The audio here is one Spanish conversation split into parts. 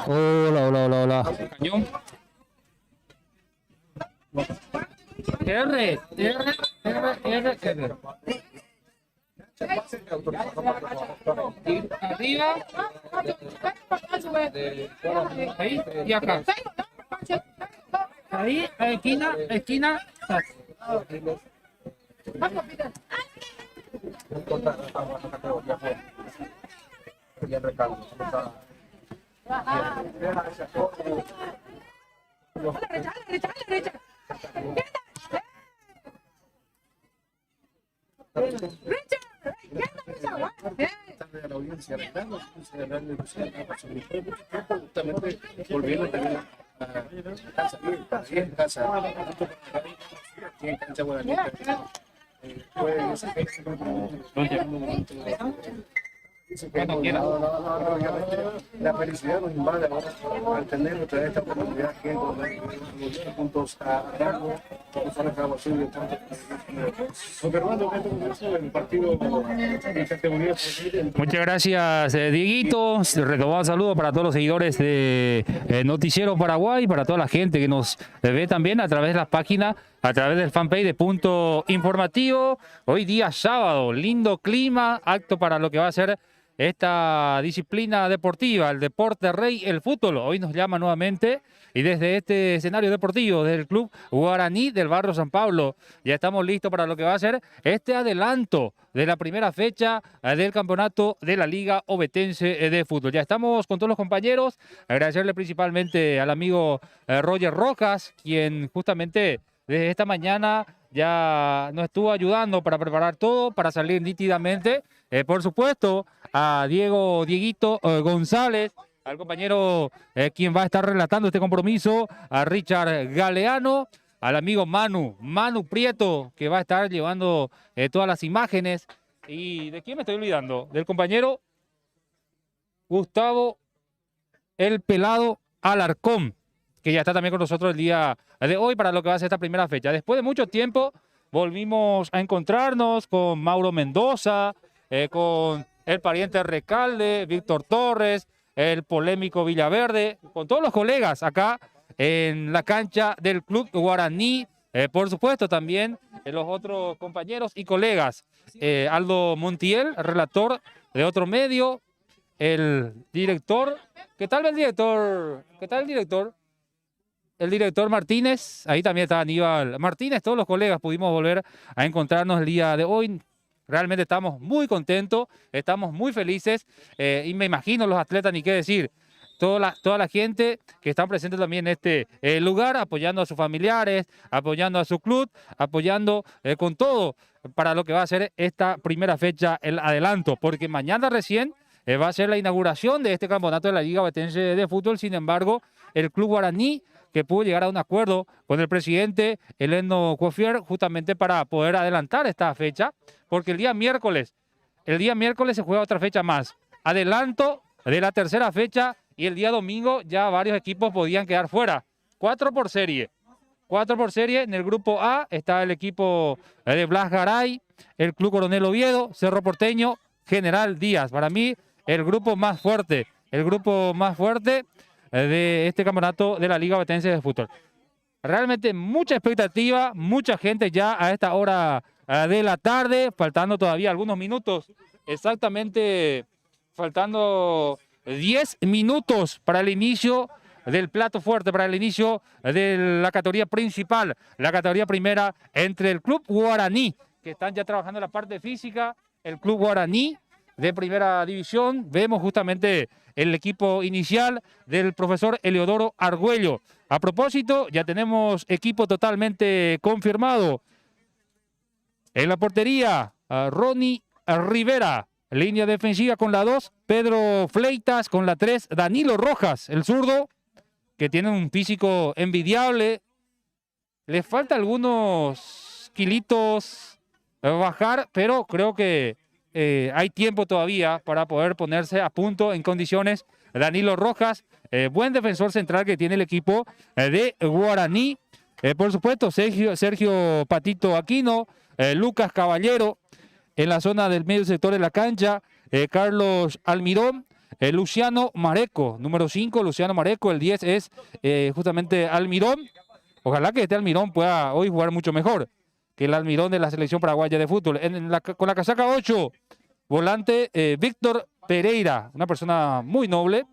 Hola, hola, hola, hola. Cañón. R, R, R, R, R. Y arriba. Ahí y acá. Ahí, esquina, esquina. A la audiencia arreglando, justamente volviendo también a casa bien, en casa, aquí en cancha guaranita, la felicidad nos invade ahora al tener otra vez esta oportunidad que juntos a Rango, vamos a la grabación de tanto. Fernando, ¿qué te comenzó el partido en categoría? Muchas gracias, Dieguito. Retomado saludo para todos los seguidores de Noticiero Paraguay, para toda la gente que nos ve también a través de las páginas, a través del fanpage de Punto Informativo. Hoy día sábado, lindo clima, acto para lo que va a ser esta disciplina deportiva, el deporte rey, el fútbol. Hoy nos llama nuevamente y desde este escenario deportivo del Club Guaraní del barrio San Pablo ya estamos listos para lo que va a ser este adelanto de la primera fecha del campeonato de la Liga Ovetense de Fútbol. Ya estamos con todos los compañeros, agradecerle principalmente al amigo Roger Rojas, quien justamente desde esta mañana ya nos estuvo ayudando para preparar todo, para salir nítidamente. Por supuesto, a Dieguito González, al compañero quien va a estar relatando este compromiso, a Richard Galeano, al amigo Manu Prieto, que va a estar llevando todas las imágenes. ¿Y de quién me estoy olvidando? Del compañero Gustavo El Pelado Alarcón, que ya está también con nosotros el día de hoy para lo que va a ser esta primera fecha. Después de mucho tiempo volvimos a encontrarnos con Mauro Mendoza, con el pariente Recalde, Víctor Torres, el polémico Villaverde, con todos los colegas acá en la cancha del Club Guaraní. Por supuesto también los otros compañeros y colegas, Aldo Montiel, relator de otro medio, el director, ¿qué tal el director? ¿Qué tal el director? El director Martínez, ahí también está Aníbal Martínez, todos los colegas pudimos volver a encontrarnos el día de hoy. Realmente estamos muy contentos, estamos muy felices y me imagino los atletas, ni qué decir, toda la gente que está presente también en este lugar, apoyando a sus familiares, apoyando a su club, apoyando con todo para lo que va a ser esta primera fecha, el adelanto, porque mañana recién va a ser la inauguración de este campeonato de la Liga Ovetense de Fútbol. Sin embargo, el Club Guaraní, que pudo llegar a un acuerdo con el presidente Eleno Cofier justamente para poder adelantar esta fecha, porque el día miércoles se juega otra fecha más. Adelanto de la tercera fecha y el día domingo ya varios equipos podían quedar fuera. 4 por serie. 4 por serie. En el grupo A está el equipo de Blas Garay, el Club Coronel Oviedo, Cerro Porteño, General Díaz. Para mí, el grupo más fuerte de este campeonato de la Liga Ovetense de Fútbol. Realmente mucha expectativa, mucha gente ya a esta hora de la tarde, faltando todavía algunos minutos, exactamente faltando 10 minutos para el inicio del plato fuerte, para el inicio de la categoría principal, la categoría primera entre el Club Guaraní, que están ya trabajando en la parte física, el Club Guaraní de primera división. Vemos justamente el equipo inicial del profesor Eleodoro Argüello. A propósito, ya tenemos equipo totalmente confirmado. En la portería, Ronnie Rivera. Línea defensiva con la 2, Pedro Fleitas. Con la 3, Danilo Rojas, el zurdo, que tiene un físico envidiable. Le falta algunos kilitos bajar, pero creo que hay tiempo todavía para poder ponerse a punto en condiciones. Danilo Rojas, buen defensor central que tiene el equipo de Guaraní. Por supuesto, Sergio Patito Aquino, Lucas Caballero en la zona del medio sector de la cancha, Carlos Almirón, Luciano Mareco, número 5, Luciano Mareco. El 10 es justamente Almirón. Ojalá que este Almirón pueda hoy jugar mucho mejor que el Almirón de la selección paraguaya de fútbol. Con la casaca 8, volante Víctor Pereira, una persona muy noble.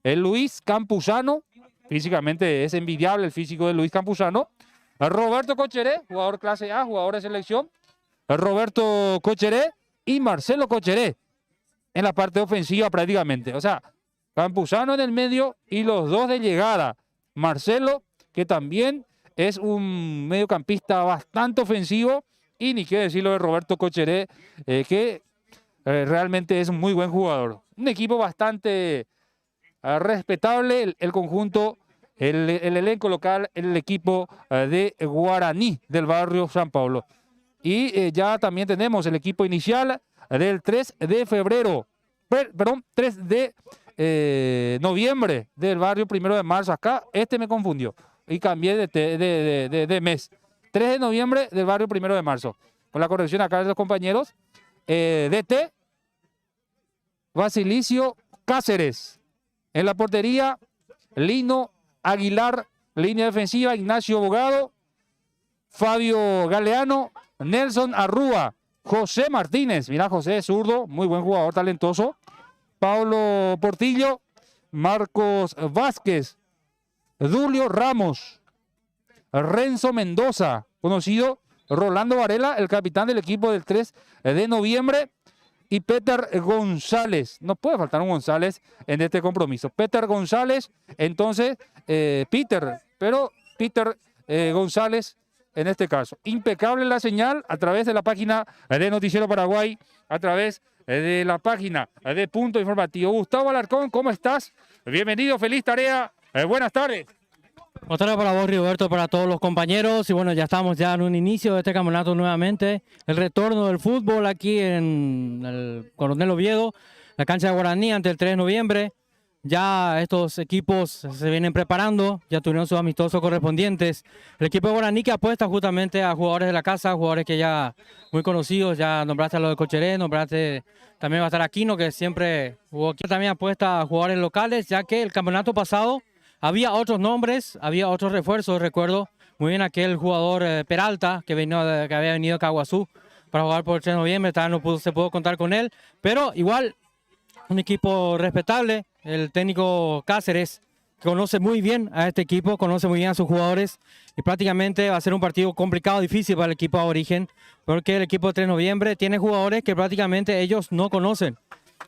El Luis Campuzano, físicamente es envidiable el físico de Luis Campuzano. Roberto Cocheré, jugador clase A, jugador de selección. Roberto Cocheré y Marcelo Cocheré en la parte ofensiva prácticamente. O sea, Campuzano en el medio y los dos de llegada. Marcelo, que también es un mediocampista bastante ofensivo, y ni qué decirlo de Roberto Cocheré, que realmente es un muy buen jugador. Un equipo bastante respetable, el conjunto, el elenco local, el equipo de Guaraní del barrio San Pablo. Y ya también tenemos el equipo inicial del 3 de febrero, perdón, 3 de noviembre del barrio 1 de marzo. Acá me confundió y cambié de mes. 3 de noviembre del barrio 1 de marzo. Con la corrección acá de los compañeros. DT Basilicio Cáceres. En la portería, Lino Aguilar. Línea defensiva, Ignacio Bogado, Fabio Galeano, Nelson Arrúa, José Martínez. Mira, José es zurdo, muy buen jugador, talentoso. Pablo Portillo, Marcos Vázquez, Dulio Ramos, Renzo Mendoza, conocido Rolando Varela, el capitán del equipo del 3 de noviembre, y Peter González. No puede faltar un González en este compromiso. Peter González, entonces, Peter González en este caso. Impecable la señal a través de la página de Noticiero Paraguay, a través de la página de Punto Informativo. Gustavo Alarcón, ¿cómo estás? Bienvenido, feliz tarea. Buenas tardes. Buenas tardes para vos, Rigoberto, para todos los compañeros. Y bueno, ya estamos ya en un inicio de este campeonato nuevamente. El retorno del fútbol aquí en el Coronel Oviedo, la cancha de Guaraní, ante el 3 de noviembre. Ya estos equipos se vienen preparando, ya tuvieron sus amistosos correspondientes. El equipo de Guaraní que apuesta justamente a jugadores de la casa, jugadores que ya muy conocidos. Ya nombraste a los de Cocheré, nombraste también va a estar Aquino, que siempre jugó aquí. También apuesta a jugadores locales, ya que el campeonato pasado había otros nombres, había otros refuerzos. Recuerdo muy bien aquel jugador Peralta que había venido a Caguazú para jugar por el 3 de noviembre. Todavía no se pudo contar con él, pero igual un equipo respetable. El técnico Cáceres conoce muy bien a este equipo, conoce muy bien a sus jugadores, y prácticamente va a ser un partido complicado, difícil para el equipo de Origen, porque el equipo de 3 de noviembre tiene jugadores que prácticamente ellos no conocen.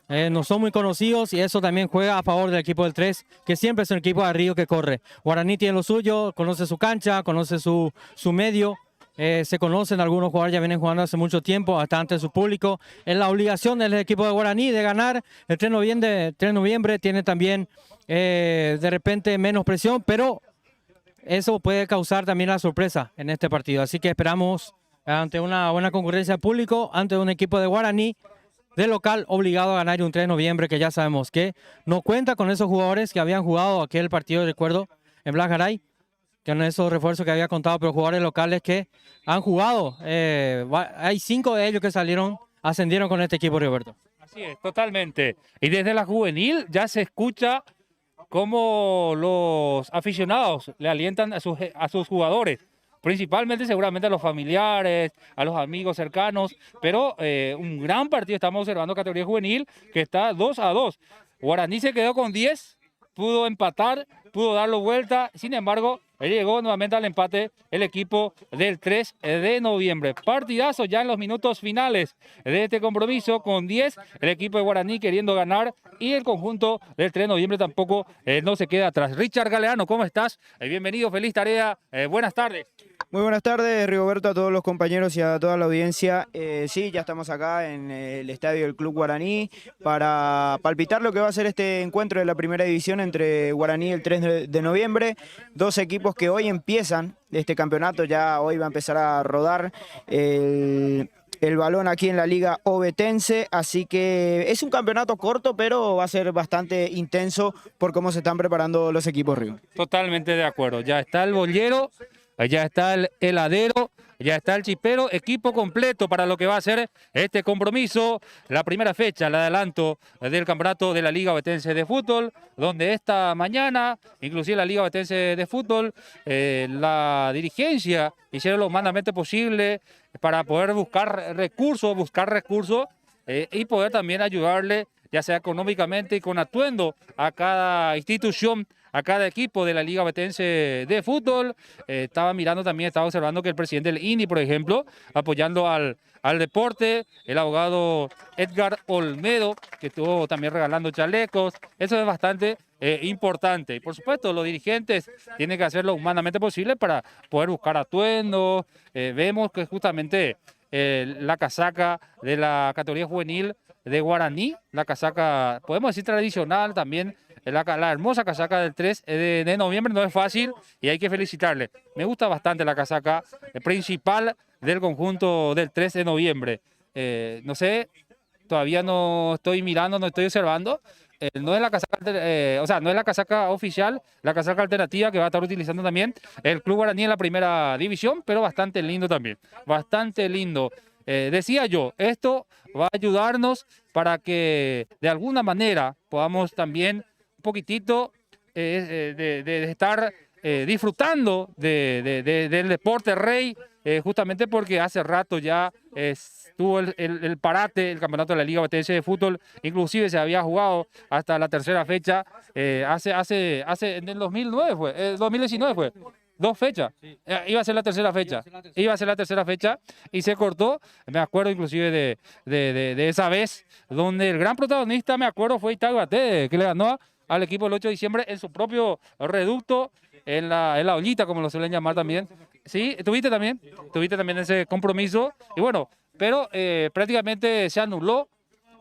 No son muy conocidos, y eso también juega a favor del equipo del 3, que siempre es un equipo de río que corre. Guaraní tiene lo suyo, conoce su cancha, conoce su medio. Se conocen, algunos jugadores ya vienen jugando hace mucho tiempo, hasta ante su público. Es la obligación del equipo de Guaraní de ganar. El 3 de noviembre tiene también de repente menos presión, pero eso puede causar también la sorpresa en este partido. Así que esperamos, ante una buena concurrencia de público, ante un equipo de Guaraní de local obligado a ganar, un 3 de noviembre que ya sabemos que no cuenta con esos jugadores que habían jugado aquel partido, recuerdo, en Blas Garay, que no esos refuerzos que había contado, pero jugadores locales que han jugado. Hay 5 de ellos que ascendieron con este equipo, Roberto. Así es, totalmente. Y desde la juvenil ya se escucha cómo los aficionados le alientan a sus jugadores, principalmente seguramente a los familiares, a los amigos cercanos, pero un gran partido estamos observando, categoría juvenil, que está 2-2. Guaraní se quedó con 10, pudo empatar, pudo darlo vuelta, sin embargo, llegó nuevamente al empate el equipo del 3 de noviembre. Partidazo ya en los minutos finales de este compromiso, con 10, el equipo de Guaraní queriendo ganar, y el conjunto del 3 de noviembre tampoco no se queda atrás. Richard Galeano, ¿cómo estás? Bienvenido, feliz tarea, buenas tardes. Muy buenas tardes, Rigoberto, a todos los compañeros y a toda la audiencia. Sí, ya estamos acá en el estadio del Club Guaraní para palpitar lo que va a ser este encuentro de la primera división entre Guaraní el 3 de noviembre. Dos equipos que hoy empiezan este campeonato, ya hoy va a empezar a rodar el balón aquí en la Liga Ovetense, así que es un campeonato corto, pero va a ser bastante intenso por cómo se están preparando los equipos, Río. Totalmente de acuerdo, ya está el bollero, ya está el heladero, ya está el chipero, equipo completo para lo que va a ser este compromiso, la primera fecha, el adelanto del campeonato de la Liga Ovetense de Fútbol, donde esta mañana, inclusive la Liga Ovetense de Fútbol, la dirigencia hicieron lo humanamente posible para poder buscar recursos y poder también ayudarle, ya sea económicamente y con atuendo, a cada institución, a cada equipo de la Liga Ovetense de Fútbol. Estaba mirando también, estaba observando que el presidente del INI, por ejemplo, apoyando al deporte, el abogado Edgar Olmedo, que estuvo también regalando chalecos. Eso es bastante importante. Y por supuesto, los dirigentes tienen que hacer lo humanamente posible para poder buscar atuendos. Vemos que justamente la casaca de la categoría juvenil de Guaraní, la casaca, podemos decir tradicional también, la hermosa casaca del 3 de noviembre, no es fácil y hay que felicitarle. Me gusta bastante la casaca principal del conjunto del 3 de noviembre. No sé, todavía no estoy mirando, no estoy observando. No es la casaca, o sea, no es la casaca oficial, la casaca alternativa que va a estar utilizando también el Club Guaraní en la primera división, pero bastante lindo también, bastante lindo. Decía yo, esto va a ayudarnos para que de alguna manera podamos también un poquitito de estar disfrutando del deporte rey, justamente porque hace rato ya tuvo el parate, el campeonato de la Liga Ovetense de Fútbol, inclusive se había jugado hasta la tercera fecha, en el 2009 fue, 2019 fue. 2 fechas. Iba a ser la tercera fecha. Iba a ser la tercera fecha y se cortó. Me acuerdo inclusive de esa vez donde el gran protagonista, me acuerdo, fue Itaguaté, que le ganó al equipo el 8 de diciembre en su propio reducto, en la ollita, como lo suelen llamar también. Sí, tuviste también ese compromiso. Y bueno, pero prácticamente se anuló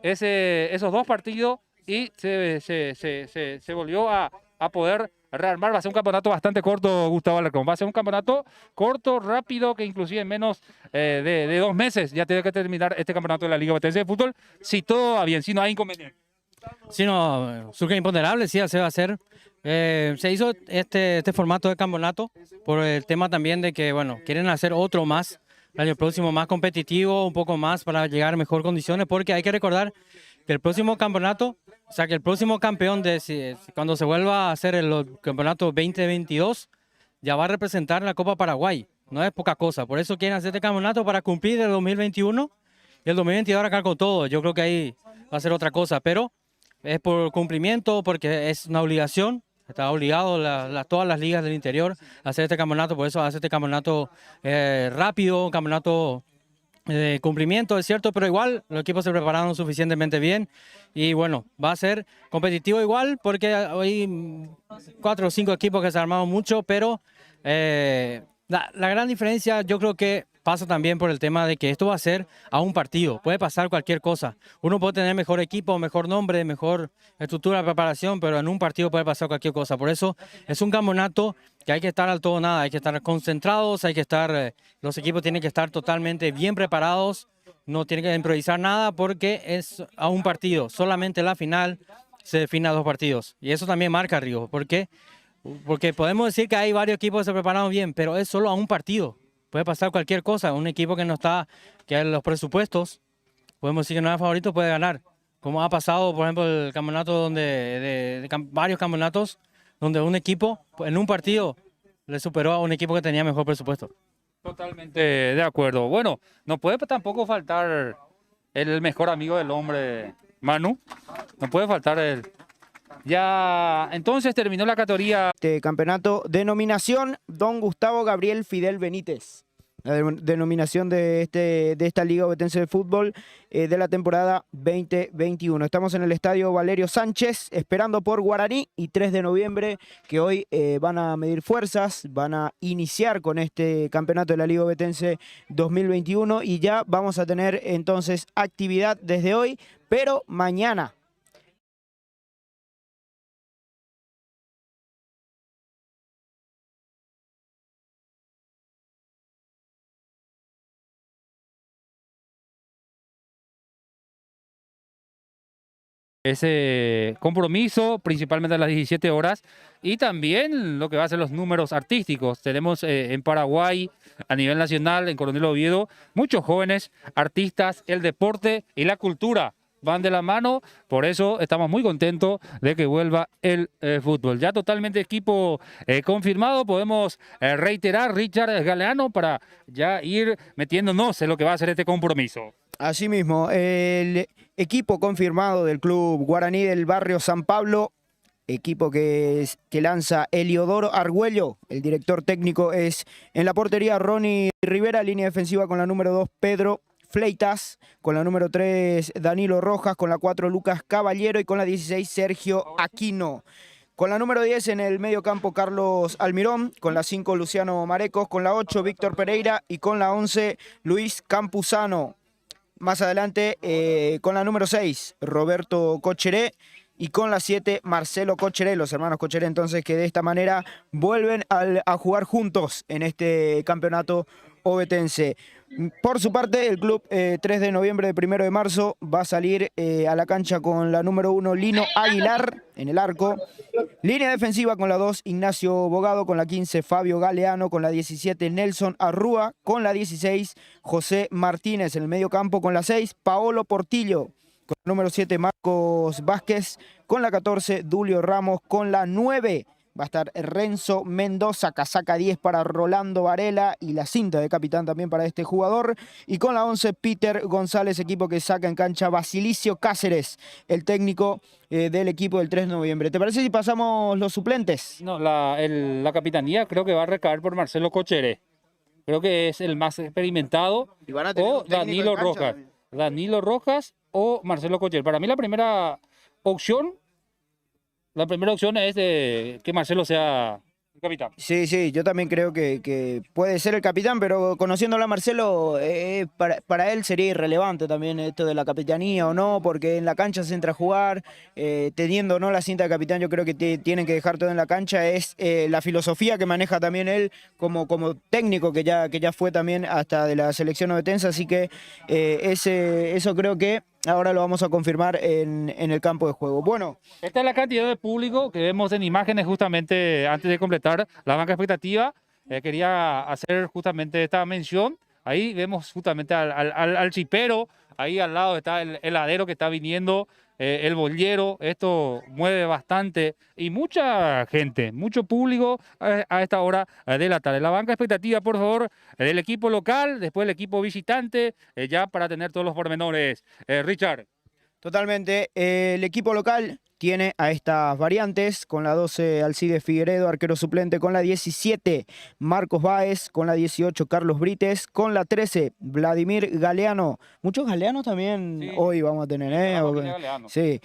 esos 2 partidos y se volvió a poder rearmar. Va a ser un campeonato bastante corto, Gustavo Alarcón. Va a ser un campeonato corto, rápido, que inclusive en menos de 2 meses ya tiene que terminar este campeonato de la Liga Ovetense de Fútbol, si todo va bien, si no hay inconveniente. Si no, surge imponderable, sí, se va a hacer. Se hizo este formato de campeonato por el tema también de que, bueno, quieren hacer otro más, el año próximo más competitivo, un poco más para llegar a mejor condiciones, porque hay que recordar que el próximo campeonato, o sea, que el próximo campeón, cuando se vuelva a hacer el campeonato 2022, ya va a representar la Copa Paraguay. No es poca cosa, por eso quieren hacer este campeonato para cumplir el 2021 y el 2022 arrancar con todo. Yo creo que ahí va a ser otra cosa, pero es por cumplimiento, porque es una obligación. Está obligado todas las ligas del interior a hacer este campeonato, por eso hace este campeonato rápido, un campeonato de cumplimiento, es cierto, pero igual los equipos se prepararon suficientemente bien y bueno, va a ser competitivo igual porque hay 4 o 5 equipos que se armaron mucho, pero la gran diferencia yo creo que pasa también por el tema de que esto va a ser a un partido, puede pasar cualquier cosa. Uno puede tener mejor equipo, mejor nombre, mejor estructura de preparación, pero en un partido puede pasar cualquier cosa. Por eso es un campeonato que hay que estar al todo o nada, hay que estar concentrados, los equipos tienen que estar totalmente bien preparados, no tienen que improvisar nada porque es a un partido, solamente la final se define a 2 partidos. Y eso también marca riesgo, porque podemos decir que hay varios equipos que se prepararon bien, pero es solo a un partido. Puede pasar cualquier cosa. Un equipo que no está, que en los presupuestos, podemos decir que no es favorito, puede ganar. Como ha pasado, por ejemplo, el campeonato varios campeonatos donde un equipo en un partido le superó a un equipo que tenía mejor presupuesto. Totalmente de acuerdo. Bueno, no puede tampoco faltar el mejor amigo del hombre, Manu. No puede faltar el... Ya, entonces terminó la categoría. Este campeonato, denominación Don Gustavo Gabriel Fidel Benítez. La denominación de esta Liga Ovetense de Fútbol de la temporada 2021. Estamos en el estadio Valerio Sánchez, esperando por Guaraní y 3 de noviembre, que hoy van a medir fuerzas, van a iniciar con este campeonato de la Liga Ovetense 2021 y ya vamos a tener entonces actividad desde hoy, pero mañana ese compromiso, principalmente a las 17 horas, y también lo que va a ser los números artísticos. Tenemos en Paraguay, a nivel nacional, en Coronel Oviedo, muchos jóvenes artistas, el deporte y la cultura van de la mano, por eso estamos muy contentos de que vuelva el fútbol. Ya totalmente equipo confirmado, podemos reiterar, Richard Galeano, para ya ir metiéndonos en lo que va a ser este compromiso. Asimismo, el equipo confirmado del club guaraní del barrio San Pablo, equipo que lanza Eliodoro Argüello, el director técnico es en la portería Ronnie Rivera, línea defensiva con la número 2 Pedro Fleitas, con la número 3 Danilo Rojas, con la 4 Lucas Caballero y con la 16 Sergio Aquino. Con la número 10 en el medio campo Carlos Almirón, con la 5 Luciano Marecos, con la 8 Víctor Pereira y con la 11 Luis Campuzano. Más adelante con la número 6 Roberto Cocheré y con la 7 Marcelo Cocheré, los hermanos Cocheré entonces que de esta manera vuelven a jugar juntos en este campeonato ovetense. Por su parte, el club 3 de noviembre de 1 de marzo va a salir a la cancha con la número 1 Lino Aguilar en el arco. Línea defensiva con la 2 Ignacio Bogado, con la 15 Fabio Galeano, con la 17 Nelson Arrúa, con la 16 José Martínez en el medio campo, con la 6 Paolo Portillo, con la número 7 Marcos Vázquez, con la 14 Dulio Ramos, con la 9 va a estar Renzo Mendoza, casaca 10 para Rolando Varela y la cinta de capitán también para este jugador. Y con la 11 Peter González, equipo que saca en cancha Basilicio Cáceres, el técnico del equipo del 3 de noviembre. ¿Te parece si pasamos los suplentes? No, la capitanía creo que va a recaer por Marcelo Cocheré. Creo que es el más experimentado. Y van a tener O un técnico Danilo en cancha Rojas. también. Danilo Rojas o Marcelo Cocheré. Para mí la primera opción es de que Marcelo sea el capitán. Sí, yo también creo que puede ser el capitán, pero conociéndolo a Marcelo, para él sería irrelevante también esto de la capitanía o no, porque en la cancha se entra a jugar, teniendo o no la cinta de capitán, yo creo que tienen que dejar todo en la cancha, es la filosofía que maneja también él como técnico, que ya fue también hasta de la selección ovetense, así que eso creo que ahora lo vamos a confirmar en el campo de juego. Bueno. Esta es la cantidad de público que vemos en imágenes justamente antes de completar la banca expectativa. Quería hacer justamente esta mención. Ahí vemos justamente al chipero. Ahí al lado está el heladero que está viniendo, el bollero. Esto mueve bastante y mucha gente, mucho público a esta hora de la tarde. La banca expectativa, por favor, del equipo local, después el equipo visitante, ya para tener todos los pormenores. Richard. Totalmente. El equipo local tiene a estas variantes, con la 12 Alcides Figueredo, arquero suplente, con la 17 Marcos Báez, con la 18 Carlos Brites, con la 13 Vladimir Galeano. Muchos galeanos también sí. Hoy vamos a tener, sí.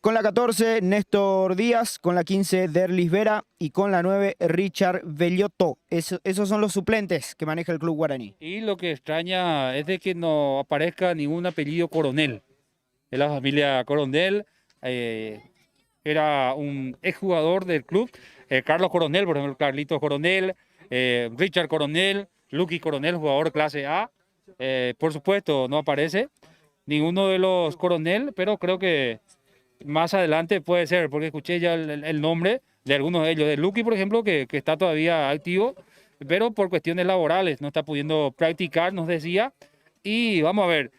Con la 14 Néstor Díaz, con la 15 Derlis Vera y con la 9 Richard Bellotto. Esos son los suplentes que maneja el club guaraní. Y lo que extraña es de que no aparezca ningún apellido Coronel. De la familia Coronel, era un exjugador del club, Carlos Coronel, por ejemplo, Carlitos Coronel, Richard Coronel, Luqui Coronel, jugador clase A. Por supuesto, no aparece ninguno de los Coronel, pero creo que más adelante puede ser, porque escuché ya el nombre de algunos de ellos, de Luqui, por ejemplo, que está todavía activo, pero por cuestiones laborales no está pudiendo practicar, nos decía, y vamos a ver.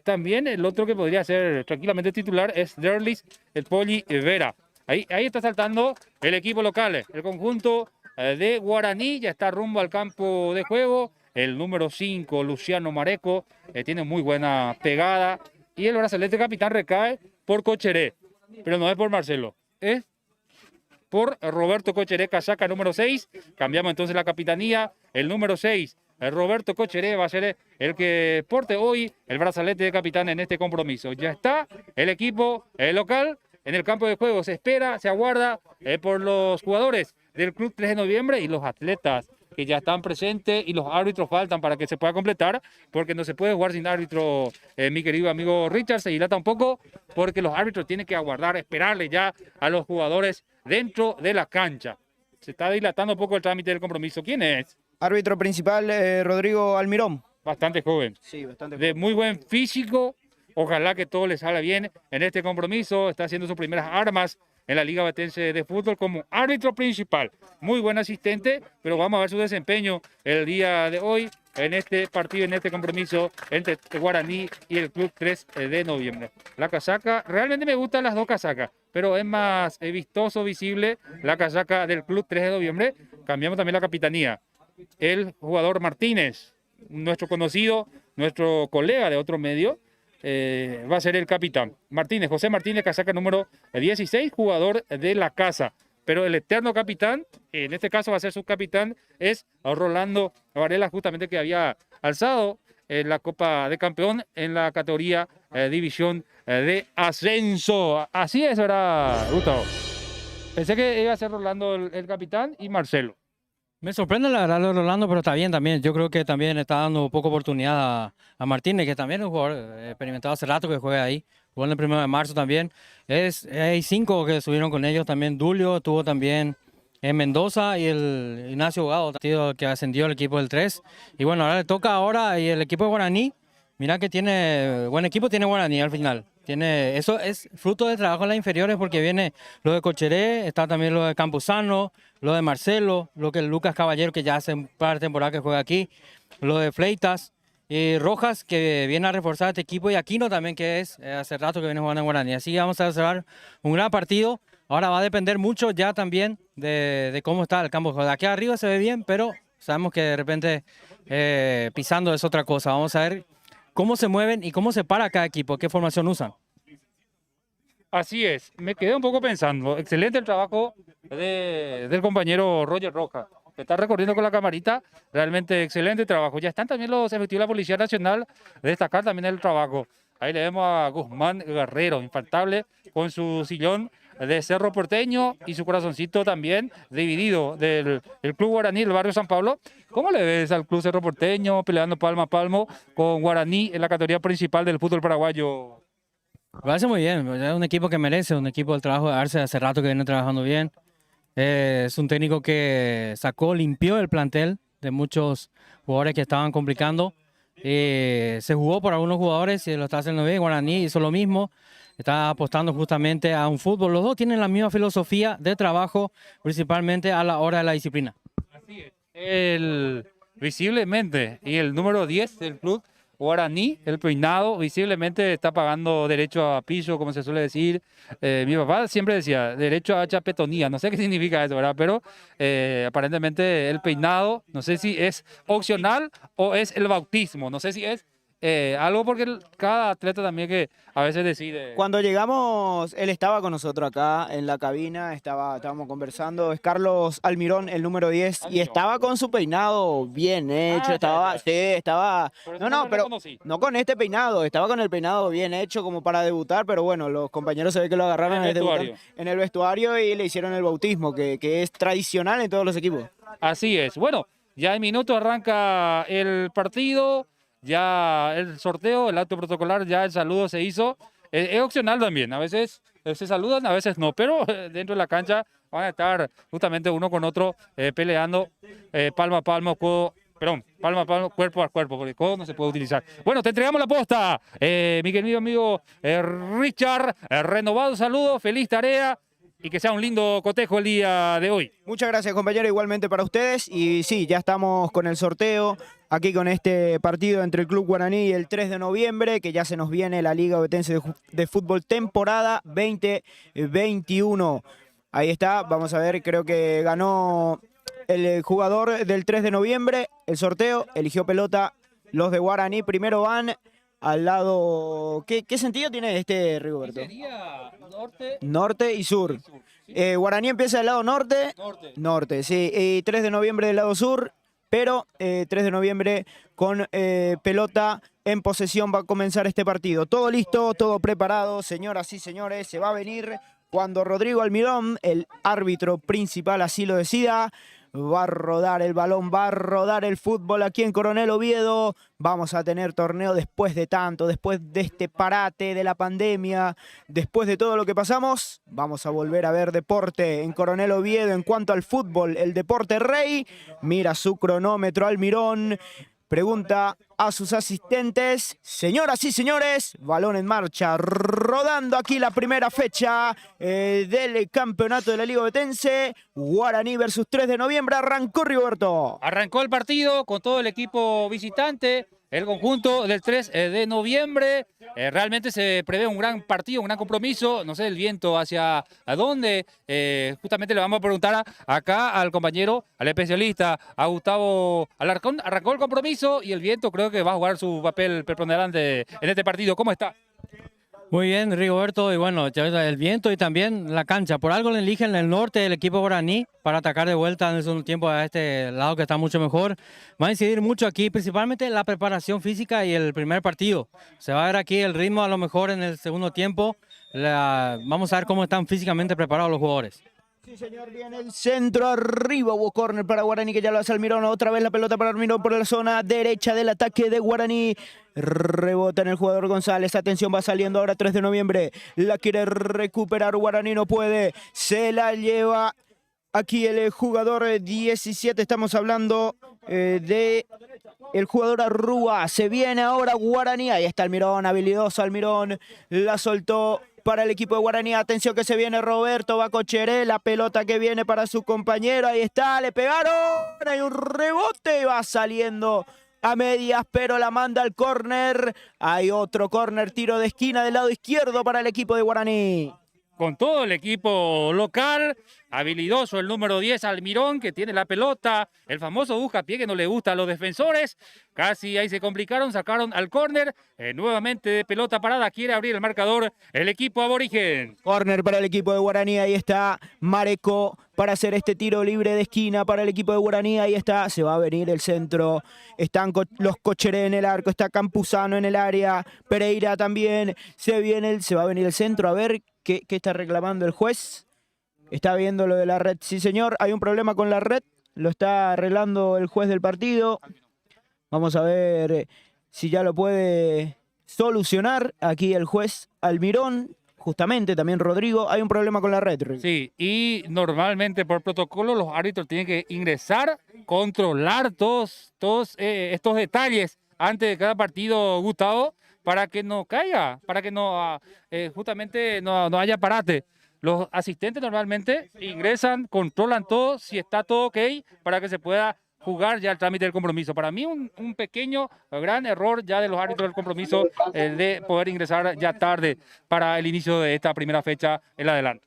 También el otro que podría ser tranquilamente titular es Derlis, el Poli Vera. Ahí está saltando el equipo local, el conjunto de Guaraní, ya está rumbo al campo de juego. El número 5, Luciano Mareco, tiene muy buena pegada. Y el brazalete capitán recae por Cocheré, pero no es por Marcelo, es por Roberto Cocheré, casaca número 6. Cambiamos entonces la capitanía, el número 6. Roberto Cocheré va a ser el que porte hoy el brazalete de capitán en este compromiso. Ya está el equipo local en el campo de juego. Se espera, se aguarda por los jugadores del Club 3 de Noviembre y los atletas que ya están presentes y los árbitros faltan para que se pueda completar, porque no se puede jugar sin árbitro, mi querido amigo Richard. Se dilata un poco porque los árbitros tienen que aguardar, esperarle ya a los jugadores dentro de la cancha. Se está dilatando un poco el trámite del compromiso. ¿Quién es? Árbitro principal, Rodrigo Almirón. Bastante joven. Sí, bastante joven. De muy buen físico, Ojalá que todo le salga bien en este compromiso. Está haciendo sus primeras armas en la Liga Batense de Fútbol como árbitro principal. Muy buen asistente, pero vamos a ver su desempeño el día de hoy en este partido, en este compromiso entre Guaraní y el Club 3 de noviembre. La casaca, realmente me gustan las dos casacas, pero es más vistoso, visible la casaca del Club 3 de noviembre. Cambiamos también la capitanía. El jugador Martínez, nuestro conocido, nuestro colega de otro medio, va a ser el capitán. Martínez, José Martínez, casaca número 16, jugador de la casa. Pero el eterno capitán, en este caso va a ser su capitán, es Rolando Varela, justamente que había alzado la Copa de Campeón en la categoría División de Ascenso. Así es, ¿verdad, Gustavo? Pensé que iba a ser Rolando el capitán y Marcelo. Me sorprende la verdad lo de Rolando, pero está bien también. Yo creo que también está dando poca oportunidad a Martínez, que también es un jugador experimentado hace rato que juega ahí. Jugó en el 1 de marzo también. Hay 5 que subieron con ellos también. Dulio tuvo también en Mendoza y el Ignacio Hogado, que ascendió al equipo del 3. Y bueno, ahora le toca ahora y el equipo de Guaraní. Mira que tiene buen equipo, tiene Guaraní al final. Eso es fruto del trabajo en las inferiores porque viene lo de Cocheré, está también lo de Campuzano, lo de Marcelo, lo que Lucas Caballero, que ya hace un par de temporadas que juega aquí, lo de Fleitas, y Rojas, que viene a reforzar este equipo, y Aquino también, que es hace rato que viene jugando en Guaraní. Así que vamos a observar un gran partido. Ahora va a depender mucho ya también de cómo está el campo. De aquí arriba se ve bien, pero sabemos que de repente pisando es otra cosa. Vamos a ver cómo se mueven y cómo se para cada equipo, qué formación usan. Así es, me quedé un poco pensando. Excelente el trabajo del compañero Roger Rojas, que está recorriendo con la camarita. Realmente excelente trabajo. Ya están también los efectivos de la Policía Nacional. Destacar también el trabajo. Ahí le vemos a Guzmán Guerrero, infaltable, con su sillón de Cerro Porteño y su corazoncito también dividido del Club Guaraní del barrio San Pablo. ¿Cómo le ves al Club Cerro Porteño peleando palmo a palmo con Guaraní en la categoría principal del fútbol paraguayo? Me parece muy bien, es un equipo que merece, un equipo del trabajo de Arce hace rato que viene trabajando bien. Es un técnico que limpió el plantel de muchos jugadores que estaban complicando. Se jugó por algunos jugadores y lo está haciendo bien. Guaraní hizo lo mismo, está apostando justamente a un fútbol. Los dos tienen la misma filosofía de trabajo, principalmente a la hora de la disciplina. Así es. Visiblemente, y el número 10 del club Guaraní, el peinado, visiblemente está pagando derecho a piso, como se suele decir. Mi papá siempre decía derecho a chapetonía, no sé qué significa eso, ¿verdad? Pero aparentemente el peinado, no sé si es opcional o es el bautismo, no sé si es algo porque cada atleta también que a veces decide. Cuando llegamos, él estaba con nosotros acá en la cabina, estábamos conversando, es Carlos Almirón, el número 10, y estaba con su peinado bien hecho, estaba. Pero no con este peinado, estaba con el peinado bien hecho como para debutar, pero bueno, los compañeros se ve que lo agarraron en el vestuario y le hicieron el bautismo, que es tradicional en todos los equipos. Así es. Bueno, ya en minuto arranca el partido. Ya el sorteo, el acto protocolar, ya el saludo se hizo. Es opcional también, a veces se saludan, a veces no, pero dentro de la cancha van a estar justamente uno con otro peleando palmo a palmo, palmo a palmo, cuerpo a cuerpo, porque codo no se puede utilizar. Bueno, te entregamos la posta, mi querido amigo Richard, renovado saludo, feliz tarea. Y que sea un lindo cotejo el día de hoy. Muchas gracias, compañero, igualmente para ustedes. Y sí, ya estamos con el sorteo, aquí con este partido entre el Club Guaraní y el 3 de noviembre, que ya se nos viene la Liga Ovetense de Fútbol temporada 2021. Ahí está, vamos a ver, creo que ganó el jugador del 3 de noviembre, el sorteo, eligió pelota los de Guaraní, primero van al lado. ¿Qué sentido tiene este, Rigoberto? Sería norte y sur. Guaraní empieza del lado norte. Norte, sí. Y 3 de noviembre del lado sur, pero 3 de noviembre con pelota en posesión va a comenzar este partido. Todo listo, todo preparado, señoras y señores. Se va a venir cuando Rodrigo Almirón, el árbitro principal, así lo decida. Va a rodar el balón, va a rodar el fútbol aquí en Coronel Oviedo. Vamos a tener torneo después de tanto, después de este parate de la pandemia, después de todo lo que pasamos. Vamos a volver a ver deporte en Coronel Oviedo. En cuanto al fútbol, el deporte rey. Mira su cronómetro Almirón. pregunta a sus asistentes. Señoras y señores, balón en marcha, rodando aquí la primera fecha del campeonato de la Liga Ovetense. Guaraní versus 3 de noviembre. Arrancó Rigoberto. Arrancó el partido con todo el equipo visitante. El conjunto del 3 de noviembre, realmente se prevé un gran partido, un gran compromiso. No sé el viento hacia a dónde. Justamente le vamos a preguntar acá al compañero, al especialista, a Gustavo Alarcón. Arrancó el compromiso y el viento creo que va a jugar su papel preponderante en este partido. ¿Cómo está? Muy bien, Rigoberto, y bueno, el viento y también la cancha. Por algo le eligen el norte del equipo guaraní para atacar de vuelta en el segundo tiempo a este lado que está mucho mejor. Va a incidir mucho aquí, principalmente la preparación física y el primer partido. Se va a ver aquí el ritmo a lo mejor en el segundo tiempo. Vamos a ver cómo están físicamente preparados los jugadores. Sí, señor, viene el centro arriba, hubo córner para Guaraní que ya lo hace Almirón, otra vez la pelota para Almirón por la zona derecha del ataque de Guaraní. Rebota en el jugador González, atención, va saliendo ahora 3 de noviembre, la quiere recuperar Guaraní, no puede, se la lleva aquí el jugador 17, estamos hablando de el jugador Arrúa, se viene ahora Guaraní, ahí está Almirón, habilidoso Almirón, la soltó para el equipo de Guaraní, atención que se viene Roberto Bacocheré, la pelota que viene para su compañero, ahí está, le pegaron, hay un rebote y va saliendo a medias, pero la manda al córner, hay otro córner, tiro de esquina del lado izquierdo para el equipo de Guaraní. Con todo el equipo local, habilidoso el número 10 Almirón que tiene la pelota, el famoso buscapié que no le gusta a los defensores, casi ahí se complicaron, sacaron al córner, nuevamente de pelota parada, quiere abrir el marcador el equipo aborigen. Córner para el equipo de Guaraní, ahí está Mareco para hacer este tiro libre de esquina para el equipo de Guaraní, ahí está, se va a venir el centro, están los Cocheré en el arco, está Campuzano en el área, Pereira también, se va a venir el centro, a ver qué está reclamando el juez. Está viendo lo de la red. Sí, señor, hay un problema con la red. Lo está arreglando el juez del partido. Vamos a ver si ya lo puede solucionar aquí el juez Almirón. Justamente, también Rodrigo. Hay un problema con la red, Rick. Sí, y normalmente por protocolo los árbitros tienen que ingresar, controlar todos estos detalles antes de cada partido, Gustavo, para que no caiga, para que no justamente no haya parate. Los asistentes normalmente ingresan, controlan todo, si está todo ok, para que se pueda jugar ya el trámite del compromiso. Para mí un pequeño, gran error ya de los árbitros del compromiso de poder ingresar ya tarde para el inicio de esta primera fecha en adelante.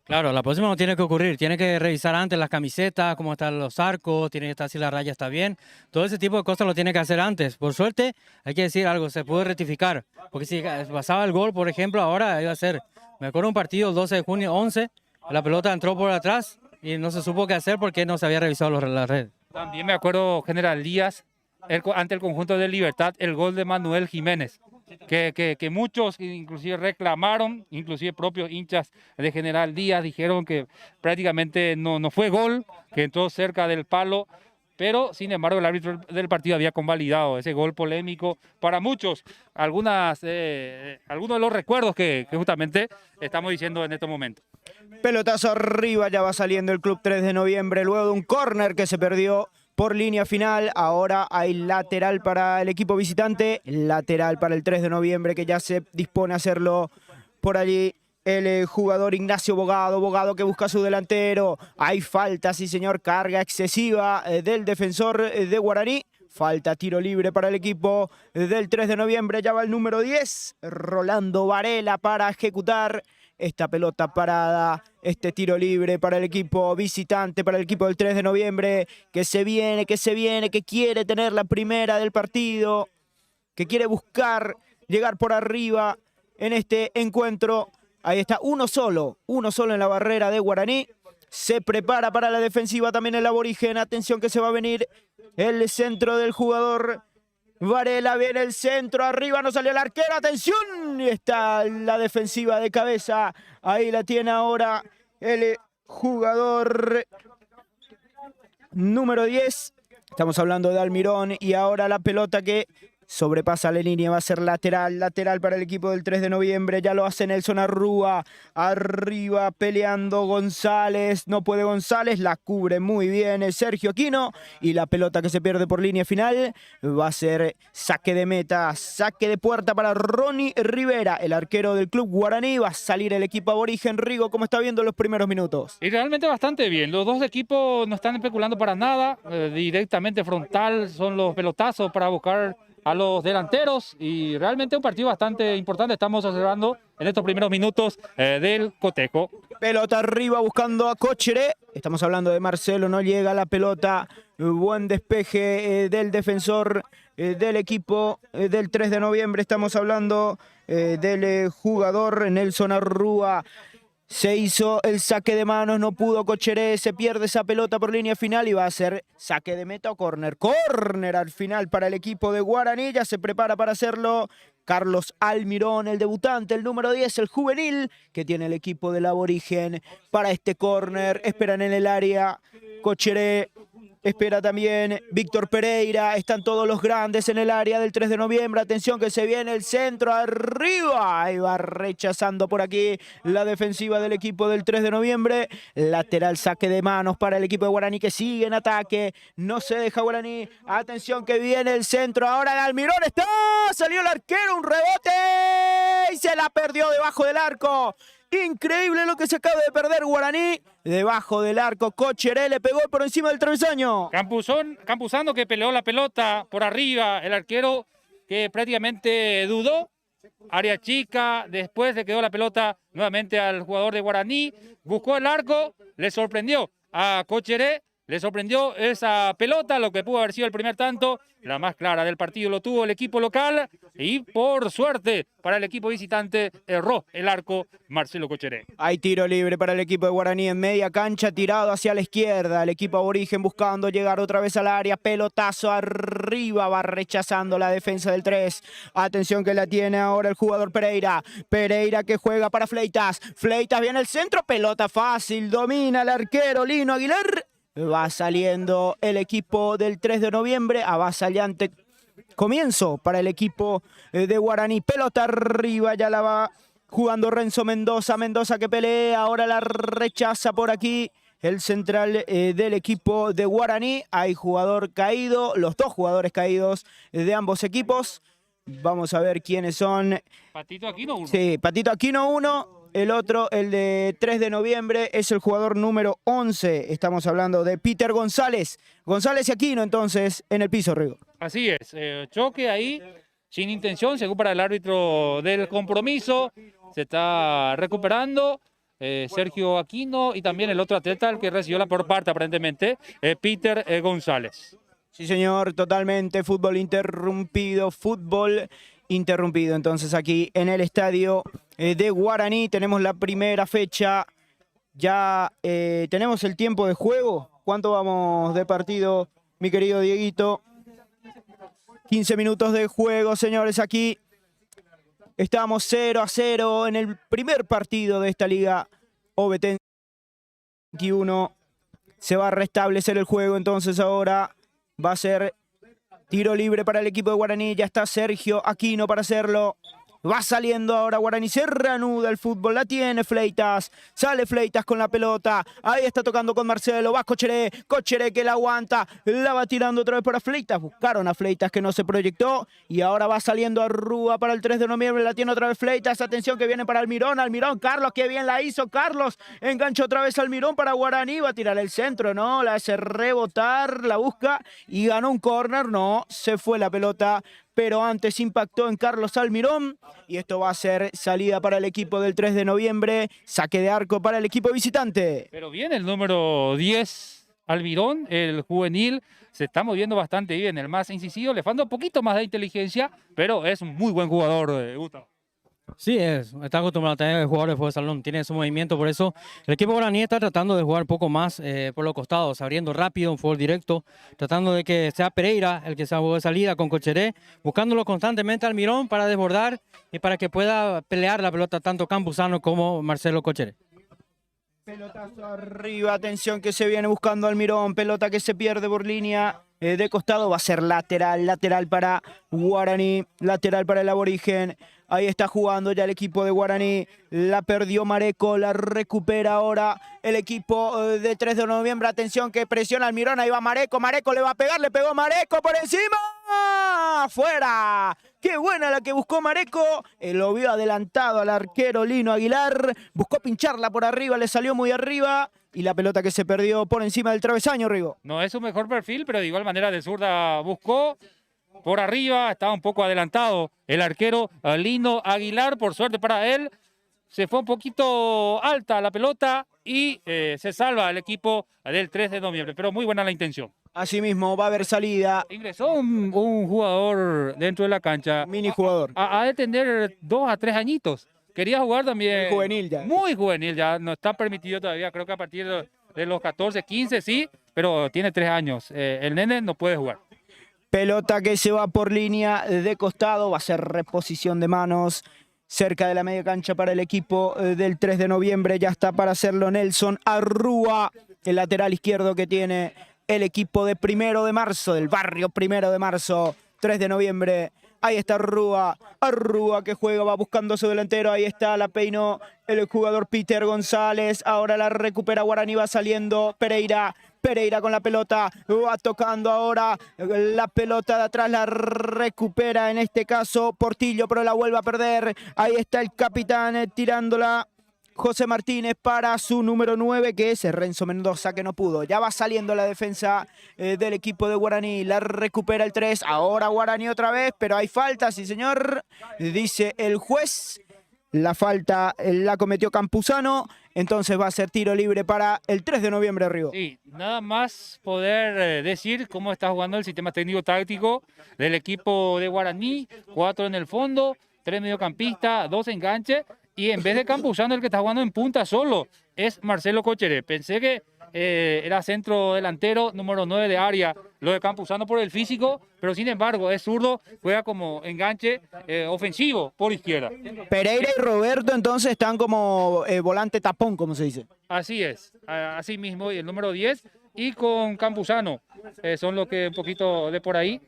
Claro, la próxima no tiene que ocurrir, tiene que revisar antes las camisetas, cómo están los arcos, tiene que estar si la raya está bien, todo ese tipo de cosas lo tiene que hacer antes. Por suerte, hay que decir algo, se puede rectificar, porque si pasaba el gol, por ejemplo, ahora iba a ser, me acuerdo un partido el 12 de junio, 11, la pelota entró por atrás y no se supo qué hacer porque no se había revisado la red. También me acuerdo, General Díaz, ante el conjunto de Libertad, el gol de Manuel Jiménez. Que muchos inclusive reclamaron, inclusive propios hinchas de General Díaz dijeron que prácticamente no fue gol, que entró cerca del palo, pero sin embargo el árbitro del partido había convalidado ese gol polémico para muchos, algunos de los recuerdos que justamente estamos diciendo en estos momentos. Pelotazo arriba, ya va saliendo el club 3 de noviembre, luego de un córner que se perdió por línea final. Ahora hay lateral para el equipo visitante, lateral para el 3 de noviembre que ya se dispone a hacerlo por allí el jugador Ignacio Bogado que busca a su delantero. Hay falta, sí señor, carga excesiva del defensor de Guaraní. Falta, tiro libre para el equipo del 3 de noviembre, ya va el número 10, Rolando Varela para ejecutar esta pelota parada, este tiro libre para el equipo visitante, para el equipo del 3 de noviembre, que se viene, que quiere tener la primera del partido, que quiere buscar llegar por arriba en este encuentro. Ahí está, uno solo en la barrera de Guaraní. Se prepara para la defensiva también el aborigen. Atención que se va a venir el centro del jugador Varela, viene el centro, arriba no salió el arquero, atención, y está la defensiva de cabeza, ahí la tiene ahora el jugador número 10, estamos hablando de Almirón, y ahora la pelota que sobrepasa la línea, va a ser lateral para el equipo del 3 de noviembre, ya lo hace Nelson Arrúa, arriba peleando González, no puede González, la cubre muy bien el Sergio Aquino, y la pelota que se pierde por línea final va a ser saque de meta, saque de puerta para Ronnie Rivera, el arquero del club guaraní. Va a salir el equipo aborigen. Rigo, ¿cómo está viendo los primeros minutos? Y realmente bastante bien. Los dos equipos no están especulando para nada. Directamente frontal son los pelotazos para buscar a los delanteros. Y realmente un partido bastante importante estamos observando en estos primeros minutos del cotejo. Pelota arriba buscando a Cochere. Estamos hablando de Marcelo, no llega la pelota. Buen despeje del defensor del equipo del 3 de noviembre. Estamos hablando del jugador Nelson Arrúa. Se hizo el saque de manos, no pudo Cochere, se pierde esa pelota por línea final y va a ser saque de meta o córner. Córner al final para el equipo de Guaraní, ya se prepara para hacerlo Carlos Almirón, el debutante, el número 10, el juvenil, que tiene el equipo del aborigen para este córner. Esperan en el área Cochere. Espera también Víctor Pereira, están todos los grandes en el área del 3 de noviembre. Atención que se viene el centro arriba. Ahí va rechazando por aquí la defensiva del equipo del 3 de noviembre. Lateral saque de manos para el equipo de Guaraní que sigue en ataque. No se deja Guaraní. Atención que viene el centro ahora de Almirón. Está, salió el arquero, un rebote y se la perdió debajo del arco. Increíble lo que se acaba de perder Guaraní. Debajo del arco, Cochere le pegó por encima del travesaño. Campuzano que peleó la pelota por arriba. El arquero que prácticamente dudó. Área chica, después le quedó la pelota nuevamente al jugador de Guaraní. Buscó el arco, le sorprendió a Cochere. Le sorprendió esa pelota, lo que pudo haber sido el primer tanto. La más clara del partido lo tuvo el equipo local. Y por suerte para el equipo visitante erró el arco Marcelo Cochere. Hay tiro libre para el equipo de Guaraní en media cancha, tirado hacia la izquierda. El equipo aborigen buscando llegar otra vez al área. Pelotazo arriba, va rechazando la defensa del 3. Atención que la tiene ahora el jugador Pereira. Pereira que juega para Fleitas. Fleitas viene al centro, pelota fácil. Domina el arquero Lino Aguilar. Va saliendo el equipo del 3 de noviembre, avasallante comienzo para el equipo de Guaraní. Pelota arriba, ya la va jugando Renzo Mendoza. Mendoza que pelea, ahora la rechaza por aquí el central del equipo de Guaraní. Hay jugador caído, los dos jugadores caídos de ambos equipos. Vamos a ver quiénes son. Patito Aquino 1. Sí, Patito Aquino 1. El otro, el de 3 de noviembre, es el jugador número 11. Estamos hablando de Peter González. González y Aquino, entonces, en el piso, Rigo. Así es. Choque ahí, sin intención, según para el árbitro del compromiso. Se está recuperando Sergio Aquino y también el otro atleta, el que recibió la peor parte, aparentemente, Peter González. Sí, señor, totalmente. Fútbol interrumpido, entonces aquí en el estadio de Guaraní. Tenemos la primera fecha, ya tenemos el tiempo de juego. ¿Cuánto vamos de partido, mi querido Dieguito? 15 minutos de juego, señores, aquí estamos 0-0 en el primer partido de esta liga OBT 21. Se va a restablecer el juego, entonces ahora va a ser tiro libre para el equipo de Guaraní. Ya está Sergio Aquino para hacerlo. Va saliendo ahora Guaraní, se reanuda el fútbol, la tiene Fleitas, sale Fleitas con la pelota, ahí está tocando con Marcelo, va Cochere, Cochere que la aguanta, la va tirando otra vez para Fleitas, buscaron a Fleitas que no se proyectó y ahora va saliendo Arrúa para el 3 de noviembre, la tiene otra vez Fleitas, atención que viene para Almirón, Carlos, que bien la hizo, Carlos, engancha otra vez Almirón para Guaraní, va a tirar el centro, no, la hace rebotar, la busca y ganó un córner, no, se fue la pelota, pero antes impactó en Carlos Almirón y esto va a ser salida para el equipo del 3 de noviembre, saque de arco para el equipo visitante. Pero bien, el número 10, Almirón, el juvenil, se está moviendo bastante bien, el más incisivo, le falta un poquito más de inteligencia, pero es un muy buen jugador, Gustavo. Sí, está acostumbrado a tener jugadores de fútbol de salón, tiene su movimiento, por eso el equipo guaraní está tratando de jugar un poco más por los costados, abriendo rápido, un fútbol directo, tratando de que sea Pereira el que sea juego de salida con Cochere, buscándolo constantemente al Almirón para desbordar y para que pueda pelear la pelota tanto Campuzano como Marcelo Cochere. Pelotazo arriba, atención que se viene buscando Almirón, pelota que se pierde por línea de costado, va a ser lateral para Guaraní, lateral para el Aborigen. Ahí está jugando ya el equipo de Guaraní, la perdió Mareco, la recupera ahora el equipo de 3 de noviembre. Atención que presiona Almirón, ahí va Mareco, Mareco le va a pegar, le pegó Mareco por encima, ¡fuera! ¡Qué buena la que buscó Mareco! Lo vio adelantado al arquero Lino Aguilar, buscó pincharla por arriba, le salió muy arriba y la pelota que se perdió por encima del travesaño, Rigo. No es su mejor perfil, pero de igual manera de zurda buscó. Por arriba, estaba un poco adelantado el arquero Lino Aguilar, por suerte para él. Se fue un poquito alta la pelota y se salva el equipo del 3 de noviembre, pero muy buena la intención. Asimismo, va a haber salida. Ingresó un jugador dentro de la cancha. Mini jugador. Ha de tener 2 a 3 añitos. Quería jugar también. Muy juvenil ya. Muy juvenil ya, no está permitido todavía, creo que a partir de los 14, 15 sí, pero tiene 3 años. El nene no puede jugar. Pelota que se va por línea de costado, va a ser reposición de manos cerca de la media cancha para el equipo del 3 de noviembre. Ya está para hacerlo Nelson Arrúa, el lateral izquierdo que tiene el equipo de 1 de marzo, del barrio 1 de marzo, 3 de noviembre. Ahí está Arrúa, Arrúa que juega, va buscando su delantero, ahí está, la peinó el jugador Peter González, ahora la recupera Guaraní, va saliendo Pereira, Pereira con la pelota, va tocando ahora la pelota de atrás, la recupera en este caso Portillo, pero la vuelve a perder. Ahí está el capitán tirándola. José Martínez para su número 9, que es Renzo Mendoza, que no pudo. Ya va saliendo la defensa del equipo de Guaraní. La recupera el 3. Ahora Guaraní otra vez, pero hay falta, sí señor. Dice el juez. La falta la cometió Campuzano. Entonces va a ser tiro libre para el 3 de noviembre, Río. Sí, nada más poder decir cómo está jugando el sistema técnico-táctico del equipo de Guaraní. 4 en el fondo, 3 mediocampistas, 2 enganches. Y en vez de Campuzano, el que está jugando en punta solo es Marcelo Cocheré. Pensé que era centro delantero, número 9 de área, lo de Campuzano por el físico, pero sin embargo es zurdo, juega como enganche ofensivo por izquierda. Pereira y Roberto entonces están como volante tapón, como se dice. Así es, así mismo, y el número 10, y con Campuzano, son los que un poquito de por ahí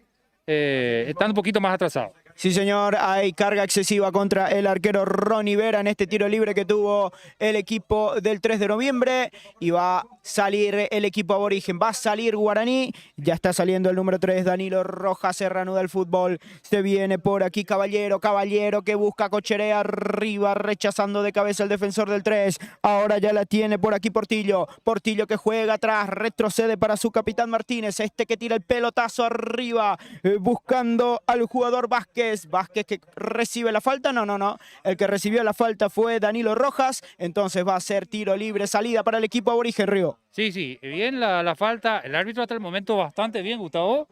están un poquito más atrasados. Sí, señor, hay carga excesiva contra el arquero Ronnie Vera en este tiro libre que tuvo el equipo del 3 de noviembre. Y va a salir el equipo aborigen, va a salir Guaraní. Ya está saliendo el número 3, Danilo Rojas, se reanuda el fútbol. Se viene por aquí Caballero, Caballero que busca Cocheré arriba, rechazando de cabeza el defensor del 3. Ahora ya la tiene por aquí Portillo. Portillo que juega atrás, retrocede para su capitán Martínez. Este que tira el pelotazo arriba, buscando al jugador Vázquez. Vázquez que recibe la falta, no, el que recibió la falta fue Danilo Rojas, entonces va a ser tiro libre, salida para el equipo aborigen, Río. Sí, bien la falta, el árbitro hasta el momento bastante bien, Gustavo,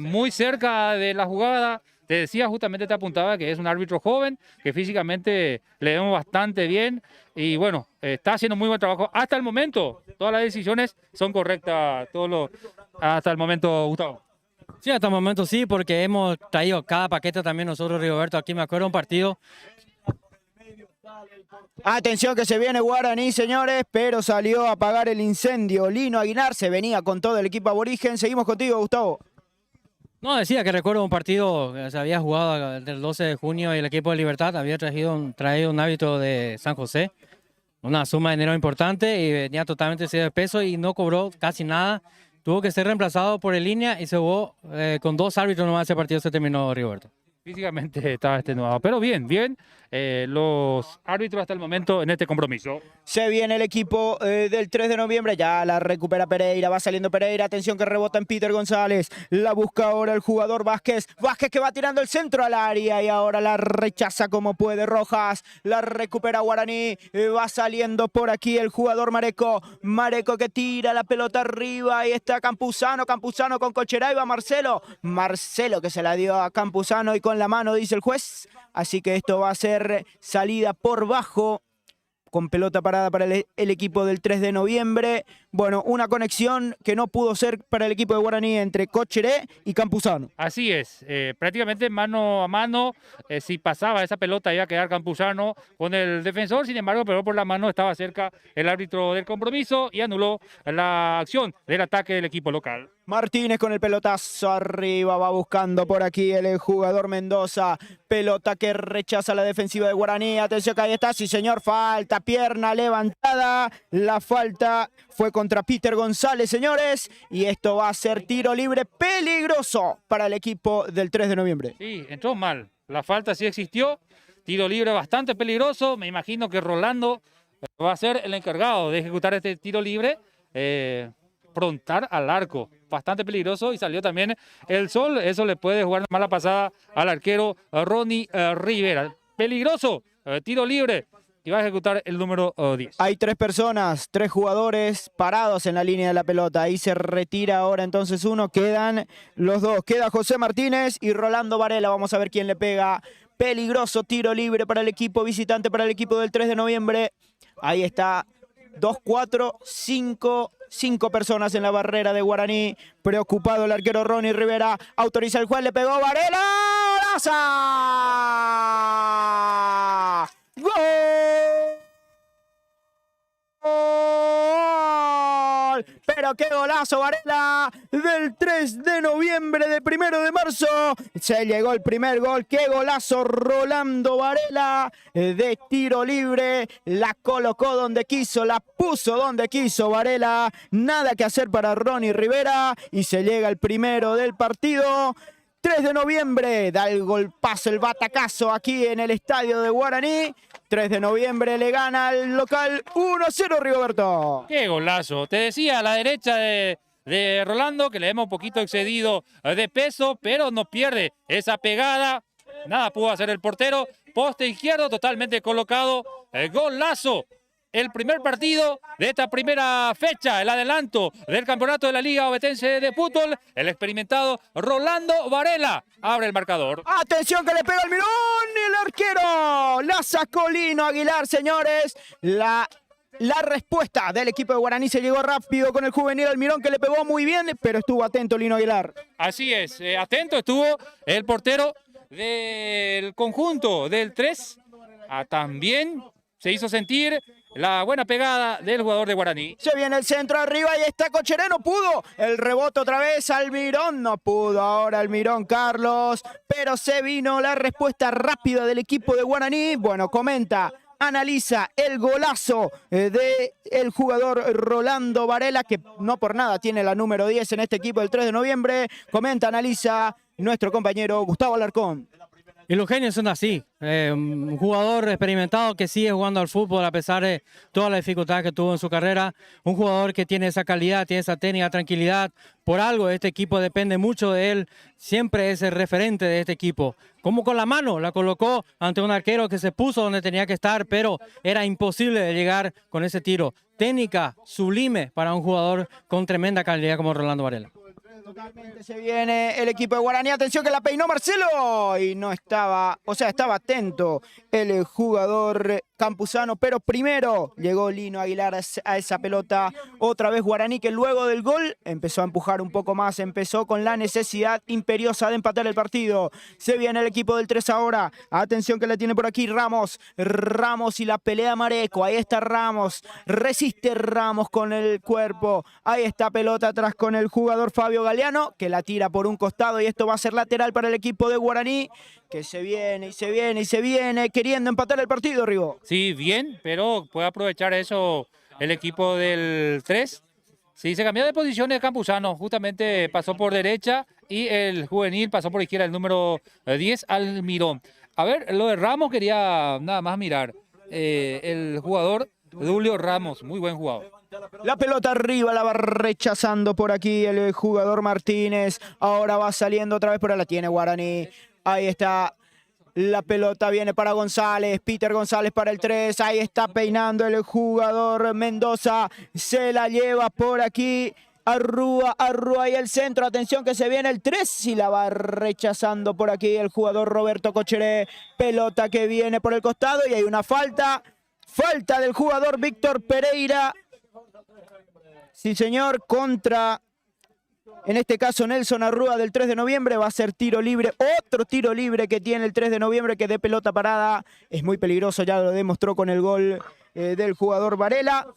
muy cerca de la jugada, te decía, justamente te apuntaba que es un árbitro joven, que físicamente le vemos bastante bien y bueno, está haciendo muy buen trabajo hasta el momento, todas las decisiones son correctas, hasta el momento, Gustavo. Sí, hasta el momento sí, porque hemos traído cada paquete también nosotros, Rigoberto. Aquí me acuerdo un partido. Atención que se viene Guaraní, señores, pero salió a apagar el incendio. Lino Aguilar se venía con todo el equipo aborigen. Seguimos contigo, Gustavo. No, decía que recuerdo un partido que se había jugado el 12 de junio y el equipo de Libertad había traído un árbitro de San José, una suma de dinero importante y venía totalmente excedido de peso y no cobró casi nada. Tuvo que ser reemplazado por el línea y se jugó con 2 árbitros nomás. Ese partido se terminó, Rigoberto. Físicamente estaba extenuado, pero bien, los árbitros hasta el momento en este compromiso. Se viene el equipo del 3 de noviembre, ya la recupera Pereira, va saliendo Pereira, atención que rebota en Peter González, la busca ahora el jugador Vázquez, Vázquez que va tirando el centro al área y ahora la rechaza como puede Rojas, la recupera Guaraní, va saliendo por aquí el jugador Mareco, Mareco que tira la pelota arriba, ahí está Campuzano, Campuzano con Cocherá, y va Marcelo, Marcelo que se la dio a Campuzano y con la mano dice el juez, así que esto va a ser salida por bajo, con pelota parada para el equipo del 3 de noviembre. Bueno, una conexión que no pudo ser para el equipo de Guaraní entre Cocheré y Campuzano. Así es, prácticamente mano a mano, si pasaba esa pelota iba a quedar Campuzano con el defensor, sin embargo, pero por la mano estaba cerca el árbitro del compromiso y anuló la acción del ataque del equipo local. Martínez con el pelotazo arriba, va buscando por aquí el jugador Mendoza. Pelota que rechaza la defensiva de Guaraní. Atención que ahí está, sí señor, falta, pierna levantada. La falta fue contra Peter González, señores. Y esto va a ser tiro libre peligroso para el equipo del 3 de noviembre. Sí, entró mal. La falta sí existió. Tiro libre bastante peligroso. Me imagino que Rolando va a ser el encargado de ejecutar este tiro libre. Frontal al arco. Bastante peligroso y salió también el sol. Eso le puede jugar mala pasada al arquero Ronnie Rivera. Peligroso. Tiro libre. Y va a ejecutar el número 10. Hay 3 personas, 3 jugadores parados en la línea de la pelota. Ahí se retira ahora entonces uno. Quedan los 2. Queda José Martínez y Rolando Varela. Vamos a ver quién le pega. Peligroso tiro libre para el equipo visitante, para el equipo del 3 de noviembre. Ahí está. 2, 4, 5 personas en la barrera de Guaraní. Preocupado el arquero Ronnie Rivera. Autoriza el juez, le pegó Varela. ¡Golazo! ¡Gol! Pero qué golazo, Varela, del 3 de noviembre, de 1 de marzo. Se llegó el primer gol. Qué golazo, Rolando Varela, de tiro libre. La colocó donde quiso, la puso donde quiso Varela. Nada que hacer para Ronnie Rivera. Y se llega el primero del partido. 3 de noviembre, da el golpazo, el batacazo aquí en el estadio de Guaraní. 3 de noviembre le gana al local 1-0, Rigoberto. ¡Qué golazo! Te decía, a la derecha de Rolando, que le hemos un poquito excedido de peso, pero no pierde esa pegada. Nada pudo hacer el portero. Poste izquierdo totalmente colocado. Golazo. El primer partido de esta primera fecha, el adelanto del campeonato de la Liga Ovetense de Fútbol. El experimentado Rolando Varela abre el marcador. Atención que le pega el Mirón y el arquero. La sacó Lino Aguilar, señores. La respuesta del equipo de Guaraní se llegó rápido con el juvenil Almirón, que le pegó muy bien, pero estuvo atento Lino Aguilar. Así es, atento estuvo el portero del conjunto del 3. También se hizo sentir la buena pegada del jugador de Guaraní. Se viene el centro arriba y está Cocheré, no pudo. El rebote otra vez, Almirón no pudo. Ahora Almirón Carlos, pero se vino la respuesta rápida del equipo de Guaraní. Bueno, comenta, analiza el golazo del jugador Rolando Varela, que no por nada tiene la número 10 en este equipo del 3 de noviembre. Comenta, analiza nuestro compañero Gustavo Alarcón. Y los genios son así, un jugador experimentado que sigue jugando al fútbol a pesar de toda la dificultad que tuvo en su carrera, un jugador que tiene esa calidad, tiene esa técnica, tranquilidad, por algo este equipo depende mucho de él, siempre es el referente de este equipo. Como con la mano, la colocó ante un arquero que se puso donde tenía que estar, pero era imposible de llegar con ese tiro. Técnica sublime para un jugador con tremenda calidad como Rolando Varela. Totalmente se viene el equipo de Guaraní. Atención que la peinó Marcelo. Y no estaba, o sea, estaba atento el jugador campusano. Pero primero llegó Lino Aguilar a esa pelota. Otra vez Guaraní, que luego del gol empezó a empujar un poco más. Empezó con la necesidad imperiosa de empatar el partido. Se viene el equipo del 3 ahora. Atención que la tiene por aquí Ramos. Ramos y la pelea Mareco. Ahí está Ramos. Resiste Ramos con el cuerpo. Ahí está pelota atrás con el jugador Fabio Galeano, que la tira por un costado y esto va a ser lateral para el equipo de Guaraní, que se viene y se viene y se viene queriendo empatar el partido, Rigo. Sí, bien, pero puede aprovechar eso el equipo del 3. Sí, se cambió de posiciones Campuzano, justamente pasó por derecha y el juvenil pasó por izquierda, el número 10, Almirón. A ver, lo de Ramos quería nada más mirar. El jugador Julio Ramos, muy buen jugador. La pelota arriba, la va rechazando por aquí el jugador Martínez. Ahora va saliendo otra vez, pero la tiene Guaraní. Ahí está. La pelota viene para González. Peter González para el 3. Ahí está peinando el jugador Mendoza. Se la lleva por aquí. Arrúa y el centro. Atención que se viene el 3 y la va rechazando por aquí el jugador Roberto Cocheré. Pelota que viene por el costado y hay una falta. Falta del jugador Víctor Pereira. Sí, señor, contra, en este caso, Nelson Arrúa del 3 de noviembre. Va a ser tiro libre, otro tiro libre que tiene el 3 de noviembre, que de pelota parada es muy peligroso, ya lo demostró con el gol del jugador Varela.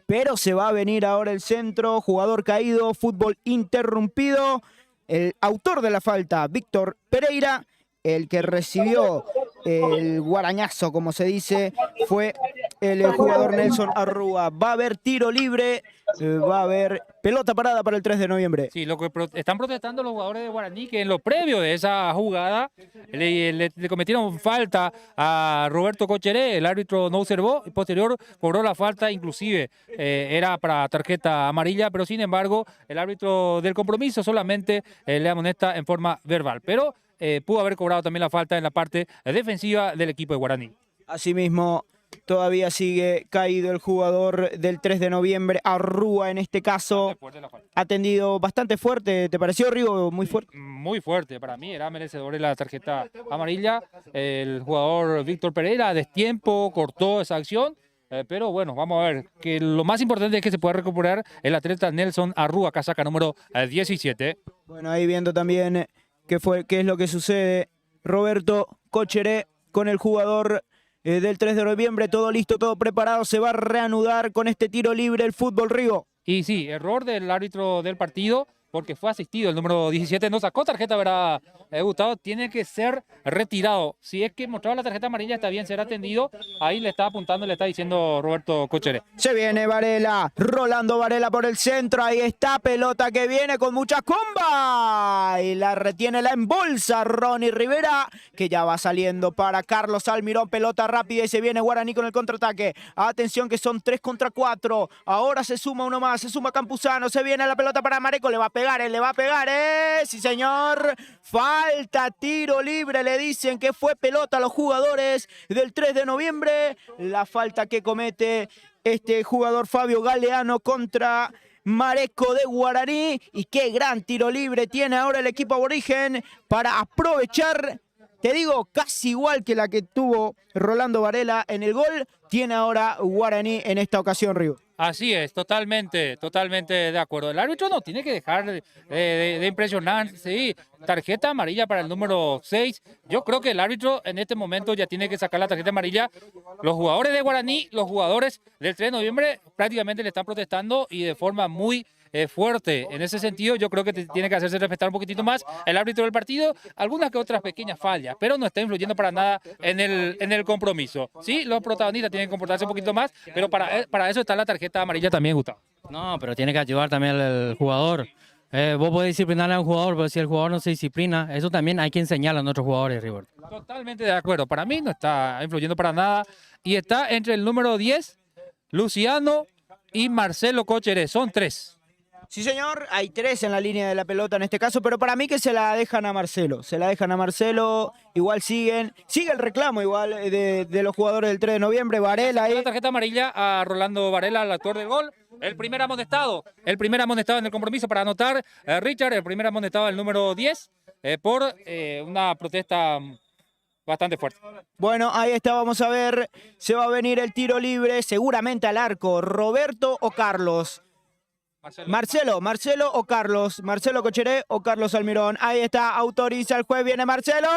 pero se va a venir ahora el centro, jugador caído, fútbol interrumpido. El autor de la falta, Víctor Pereira, el que recibió el guarañazo, como se dice, fue el jugador Nelson Arrúa. Va a haber tiro libre, va a haber pelota parada para el 3 de noviembre. Sí, lo que están protestando los jugadores de Guaraní, que en lo previo de esa jugada le cometieron falta a Roberto Cocheré, el árbitro no observó, y posterior cobró la falta, inclusive era para tarjeta amarilla, pero sin embargo el árbitro del compromiso solamente le amonesta en forma verbal, pero pudo haber cobrado también la falta en la parte defensiva del equipo de Guaraní. Asimismo, todavía sigue caído el jugador del 3 de noviembre, Arrúa en este caso. Atendido bastante fuerte, ¿te pareció, Rigo? Muy fuerte. Muy fuerte, para mí era merecedor de la tarjeta amarilla. El jugador Víctor Pereira a destiempo cortó esa acción. Pero bueno, vamos a ver, que lo más importante es que se pueda recuperar el atleta Nelson Arrúa, casaca número 17. Bueno, ahí viendo también qué es lo que sucede. Roberto Cocheré con el jugador del 3 de noviembre, todo listo, todo preparado, se va a reanudar con este tiro libre el fútbol, Rigo. Y sí, error del árbitro del partido, porque fue asistido, el número 17 no sacó tarjeta, ¿verdad, Gustavo? Tiene que ser retirado. Si es que mostraba la tarjeta amarilla, está bien, será atendido. Ahí le está apuntando, le está diciendo Roberto Cocheré. Se viene Varela, Rolando Varela por el centro, ahí está, pelota que viene con mucha comba. Y la retiene, la embolsa Ronnie Rivera, que ya va saliendo para Carlos Almirón, pelota rápida y se viene Guaraní con el contraataque. Atención que son 3 contra 4, ahora se suma uno más, se suma Campuzano, se viene la pelota para Mareco, le va a pegar, sí señor, falta, tiro libre, le dicen que fue pelota a los jugadores del 3 de noviembre, la falta que comete este jugador Fabio Galeano contra Mareco de Guaraní, y qué gran tiro libre tiene ahora el equipo aborigen para aprovechar, te digo, casi igual que la que tuvo Rolando Varela en el gol, tiene ahora Guaraní en esta ocasión, Río. Así es, totalmente de acuerdo. El árbitro no tiene que dejar de impresionar. Sí, tarjeta amarilla para el número 6. Yo creo que el árbitro en este momento ya tiene que sacar la tarjeta amarilla. Los jugadores de Guaraní, los jugadores del 3 de noviembre prácticamente le están protestando y de forma muy fuerte. En ese sentido, yo creo que tiene que hacerse respetar un poquitito más el árbitro del partido. Algunas que otras pequeñas fallas, pero no está influyendo para nada en el compromiso. Sí, los protagonistas tienen que comportarse un poquito más, pero para eso está la tarjeta amarilla también, Gustavo. No, pero tiene que ayudar también el jugador. Vos podés disciplinarle a un jugador, pero si el jugador no se disciplina, eso también hay que enseñarle a nuestros jugadores, Rigoberto. Totalmente de acuerdo. Para mí no está influyendo para nada. Y está entre el número 10, Luciano, y Marcelo Cocheré. Son 3. Sí, señor, hay 3 en la línea de la pelota en este caso, pero para mí que se la dejan a Marcelo. Se la dejan a Marcelo, igual sigue el reclamo igual de los jugadores del 3 de noviembre. Varela ahí. La tarjeta amarilla a Rolando Varela, al autor del gol. El primer amonestado en el compromiso para anotar, Richard, el primer amonestado el número 10, por una protesta bastante fuerte. Bueno, ahí está, vamos a ver, se va a venir el tiro libre, seguramente al arco, Roberto o Carlos. Marcelo o Carlos, Marcelo Cocheré o Carlos Almirón. Ahí está, autoriza el juez, viene Marcelo,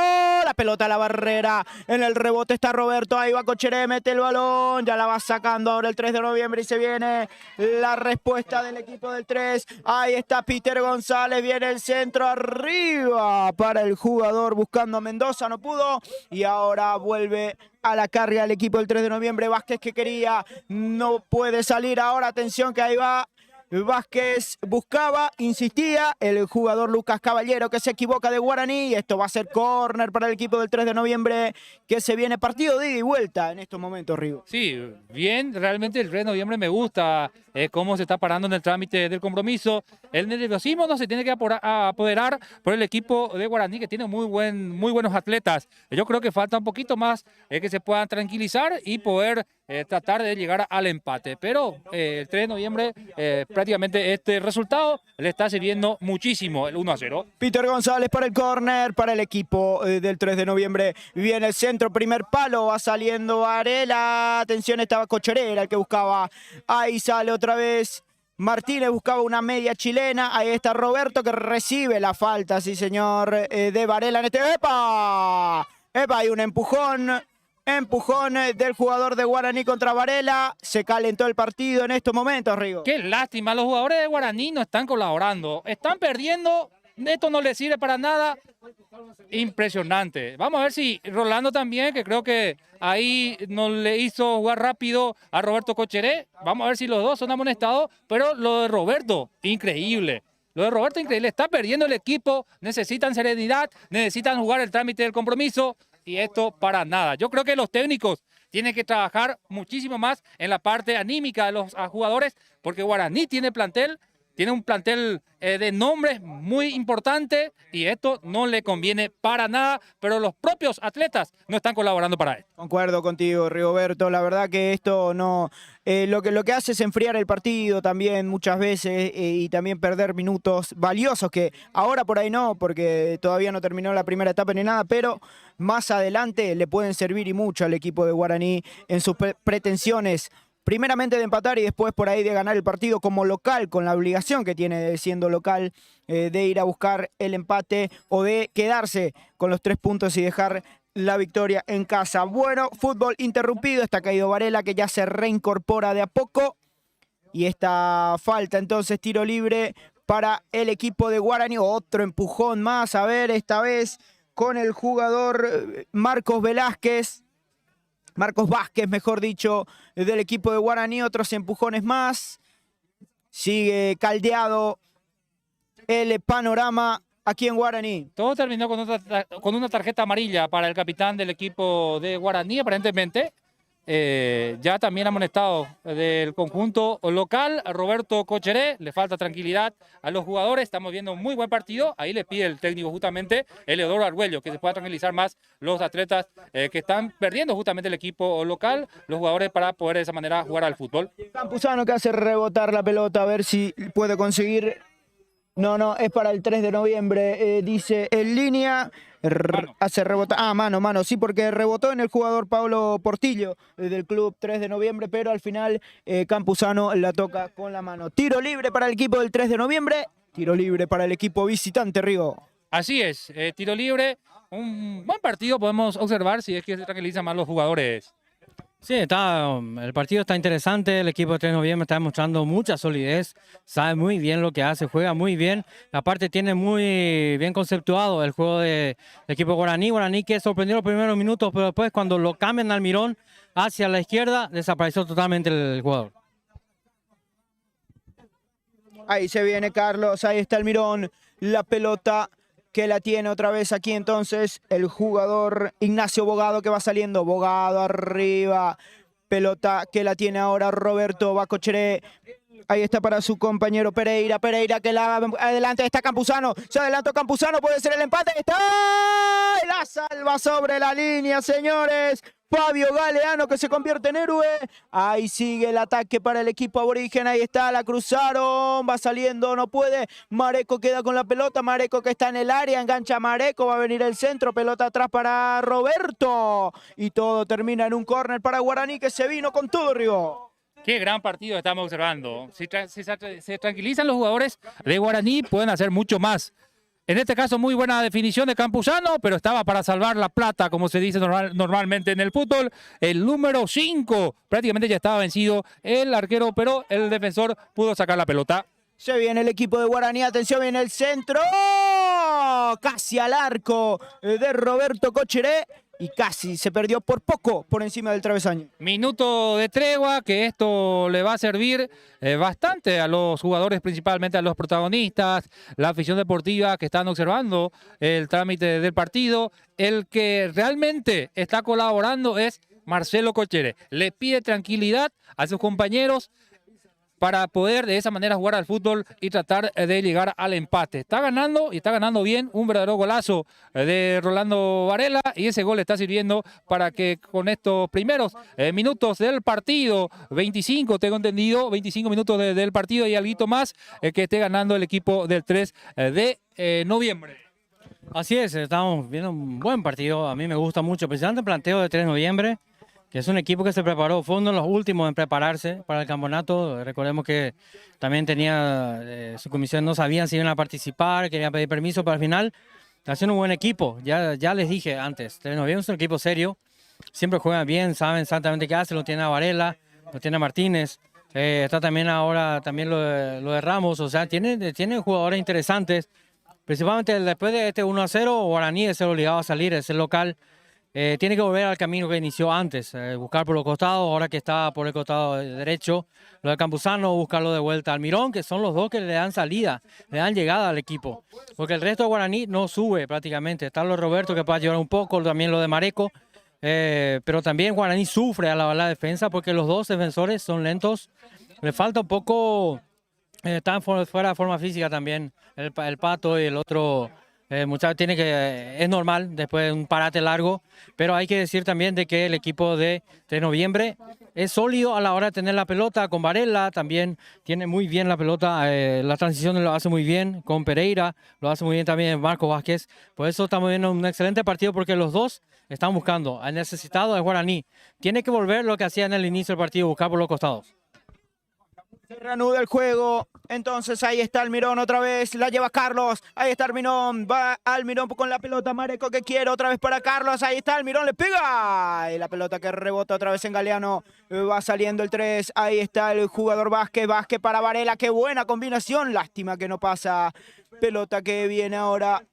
la pelota a la barrera, en el rebote está Roberto, ahí va Cocheré, mete el balón, ya la va sacando ahora el 3 de noviembre y se viene la respuesta del equipo del 3. Ahí está Peter González, viene el centro arriba para el jugador buscando a Mendoza, no pudo, y ahora vuelve a la carga el equipo del 3 de noviembre. Vázquez que quería, no puede salir ahora, atención que ahí va Vázquez, buscaba, insistía, el jugador Lucas Caballero que se equivoca de Guaraní, y esto va a ser córner para el equipo del 3 de noviembre, que se viene partido de ida y vuelta en estos momentos, Rigo. Sí, bien, realmente el 3 de noviembre me gusta cómo se está parando en el trámite del compromiso. El nerviosismo no se tiene que apoderar por el equipo de Guaraní, que tiene muy buenos atletas. Yo creo que falta un poquito más que se puedan tranquilizar y poder tratar de llegar al empate. Pero el 3 de noviembre prácticamente este resultado le está sirviendo muchísimo, el 1-0. Peter González para el córner, para el equipo del 3 de noviembre. Viene el centro, primer palo, va saliendo Varela. Atención, estaba Cocheré, era el que buscaba. Ahí sale otra vez Martínez, buscaba una media chilena. Ahí está Roberto que recibe la falta, sí señor, de Varela en este. ¡Epa! ¡Epa! Hay un empujón empujón del jugador de Guaraní contra Varela. Se calentó el partido en estos momentos, Rigo. Qué lástima, los jugadores de Guaraní no están colaborando. Están perdiendo, esto no les sirve para nada. Impresionante. Vamos a ver si Rolando también, que creo que ahí no le hizo jugar rápido a Roberto Cocheré. Vamos a ver si los dos son amonestados, pero lo de Roberto, increíble. Lo de Roberto, increíble. Está perdiendo el equipo, necesitan serenidad, necesitan jugar el trámite del compromiso y esto para nada. Yo creo que los técnicos tienen que trabajar muchísimo más en la parte anímica de los jugadores, porque Guaraní tiene un plantel de nombres muy importante y esto no le conviene para nada, pero los propios atletas no están colaborando para esto. Concuerdo contigo, Rigoberto. La verdad que esto no... lo que hace es enfriar el partido también muchas veces y también perder minutos valiosos que ahora por ahí no, porque todavía no terminó la primera etapa ni nada, pero más adelante le pueden servir y mucho al equipo de Guaraní en sus pretensiones. Primeramente de empatar y después por ahí de ganar el partido como local, con la obligación que tiene de siendo local de ir a buscar el empate o de quedarse con los 3 puntos y dejar la victoria en casa. Bueno, fútbol interrumpido, está caído Varela que ya se reincorpora de a poco y esta falta entonces tiro libre para el equipo de Guaraní. Otro empujón más, a ver, esta vez con el jugador Marcos Vázquez, mejor dicho, del equipo de Guaraní. Otros empujones más. Sigue caldeado el panorama aquí en Guaraní. Todo terminó con una tarjeta amarilla para el capitán del equipo de Guaraní, aparentemente. Ya también amonestado del conjunto local, Roberto Cocheré. Le falta tranquilidad a los jugadores. Estamos viendo un muy buen partido. Ahí le pide el técnico justamente, Eleodoro Argüello, que se pueda tranquilizar más los atletas que están perdiendo justamente el equipo local, los jugadores, para poder de esa manera jugar al fútbol. Campuzano que hace rebotar la pelota, a ver si puede conseguir. No, es para el 3 de noviembre, dice en línea. Hace rebotar. Mano, sí, porque rebotó en el jugador Pablo Portillo del club 3 de noviembre, pero al final Campuzano la toca con la mano. Tiro libre para el equipo del 3 de noviembre, tiro libre para el equipo visitante, Rigo. Así es, tiro libre, un buen partido podemos observar si es que se tranquilizan más los jugadores. Sí, el partido está interesante, el equipo de 3 de noviembre está demostrando mucha solidez, sabe muy bien lo que hace, juega muy bien, aparte tiene muy bien conceptuado el juego del equipo Guaraní que sorprendió los primeros minutos, pero después cuando lo cambian al Mirón hacia la izquierda, desapareció totalmente el jugador. Ahí se viene Carlos, ahí está el Mirón, la pelota que la tiene otra vez aquí entonces el jugador Ignacio Bogado que va saliendo. Bogado arriba, pelota que la tiene ahora Roberto Bacocheré. Ahí está para su compañero Pereira que la adelante está Campuzano. Se adelantó Campuzano, puede ser el empate. ¡Está! Y la salva sobre la línea, señores. Fabio Galeano que se convierte en héroe. Ahí sigue el ataque para el equipo aborigen. Ahí está, la cruzaron. Va saliendo, no puede. Mareco queda con la pelota. Mareco que está en el área. Engancha Mareco. Va a venir el centro. Pelota atrás para Roberto. Y todo termina en un córner para Guaraní que se vino con todo, Rigo. Qué gran partido estamos observando. Si se tranquilizan los jugadores de Guaraní, pueden hacer mucho más. En este caso, muy buena definición de Campuzano, pero estaba para salvar la plata, como se dice normalmente en el fútbol. El número 5 prácticamente ya estaba vencido el arquero, pero el defensor pudo sacar la pelota. Se viene el equipo de Guaraní, atención, viene el centro. Casi al arco de Roberto Cocheré. Y casi se perdió por poco por encima del travesaño. Minuto de tregua, que esto le va a servir bastante a los jugadores, principalmente a los protagonistas, la afición deportiva que están observando el trámite del partido. El que realmente está colaborando es Marcelo Cocheré. Le pide tranquilidad a sus compañeros para poder de esa manera jugar al fútbol y tratar de llegar al empate. Está ganando y está ganando bien, un verdadero golazo de Rolando Varela, y ese gol está sirviendo para que con estos primeros minutos del partido, 25 tengo entendido, 25 minutos del partido y algo más, que esté ganando el equipo del 3 de noviembre. Así es, estamos viendo un buen partido, a mí me gusta mucho, precisamente el planteo de 3 de noviembre, que es un equipo que se preparó, fue uno de los últimos en prepararse para el campeonato. Recordemos que también tenía su comisión, no sabían si iban a participar, querían pedir permiso, pero al final hacen un buen equipo. Ya les dije antes, 3 de noviembre es un equipo serio, siempre juegan bien, saben exactamente qué hacen, lo tiene a Varela, lo tiene a Martínez, está también ahora también lo de Ramos, o sea, tiene jugadores interesantes, principalmente después de este 1-0, Guaraní es el obligado a salir, es el local. Tiene que volver al camino que inició antes, buscar por los costados, ahora que está por el costado derecho, lo de Campuzano, buscarlo de vuelta al Mirón, que son los dos que le dan salida, le dan llegada al equipo, porque el resto de Guaraní no sube prácticamente. Está lo de Roberto que puede ayudar un poco, también lo de Mareco, pero también Guaraní sufre a la defensa porque los dos defensores son lentos, le falta un poco, están fuera de forma física también, el Pato y el otro. Muchachos es normal después de un parate largo, pero hay que decir también de que el equipo de noviembre es sólido a la hora de tener la pelota. Con Varela también tiene muy bien la pelota, la transición lo hace muy bien, con Pereira lo hace muy bien también Marco Vázquez. Por eso estamos viendo un excelente partido porque los dos están buscando, han necesitado de Guaraní. Tiene que volver lo que hacía en el inicio del partido, buscar por los costados. Se reanuda el juego, entonces ahí está Almirón otra vez, la lleva Carlos, ahí está Almirón, va Almirón con la pelota, Mareco que quiere, otra vez para Carlos, ahí está Almirón, le pega, y la pelota que rebota otra vez en Galeano, va saliendo el 3, ahí está el jugador Vázquez para Varela, qué buena combinación, lástima que no pasa, pelota que viene ahora,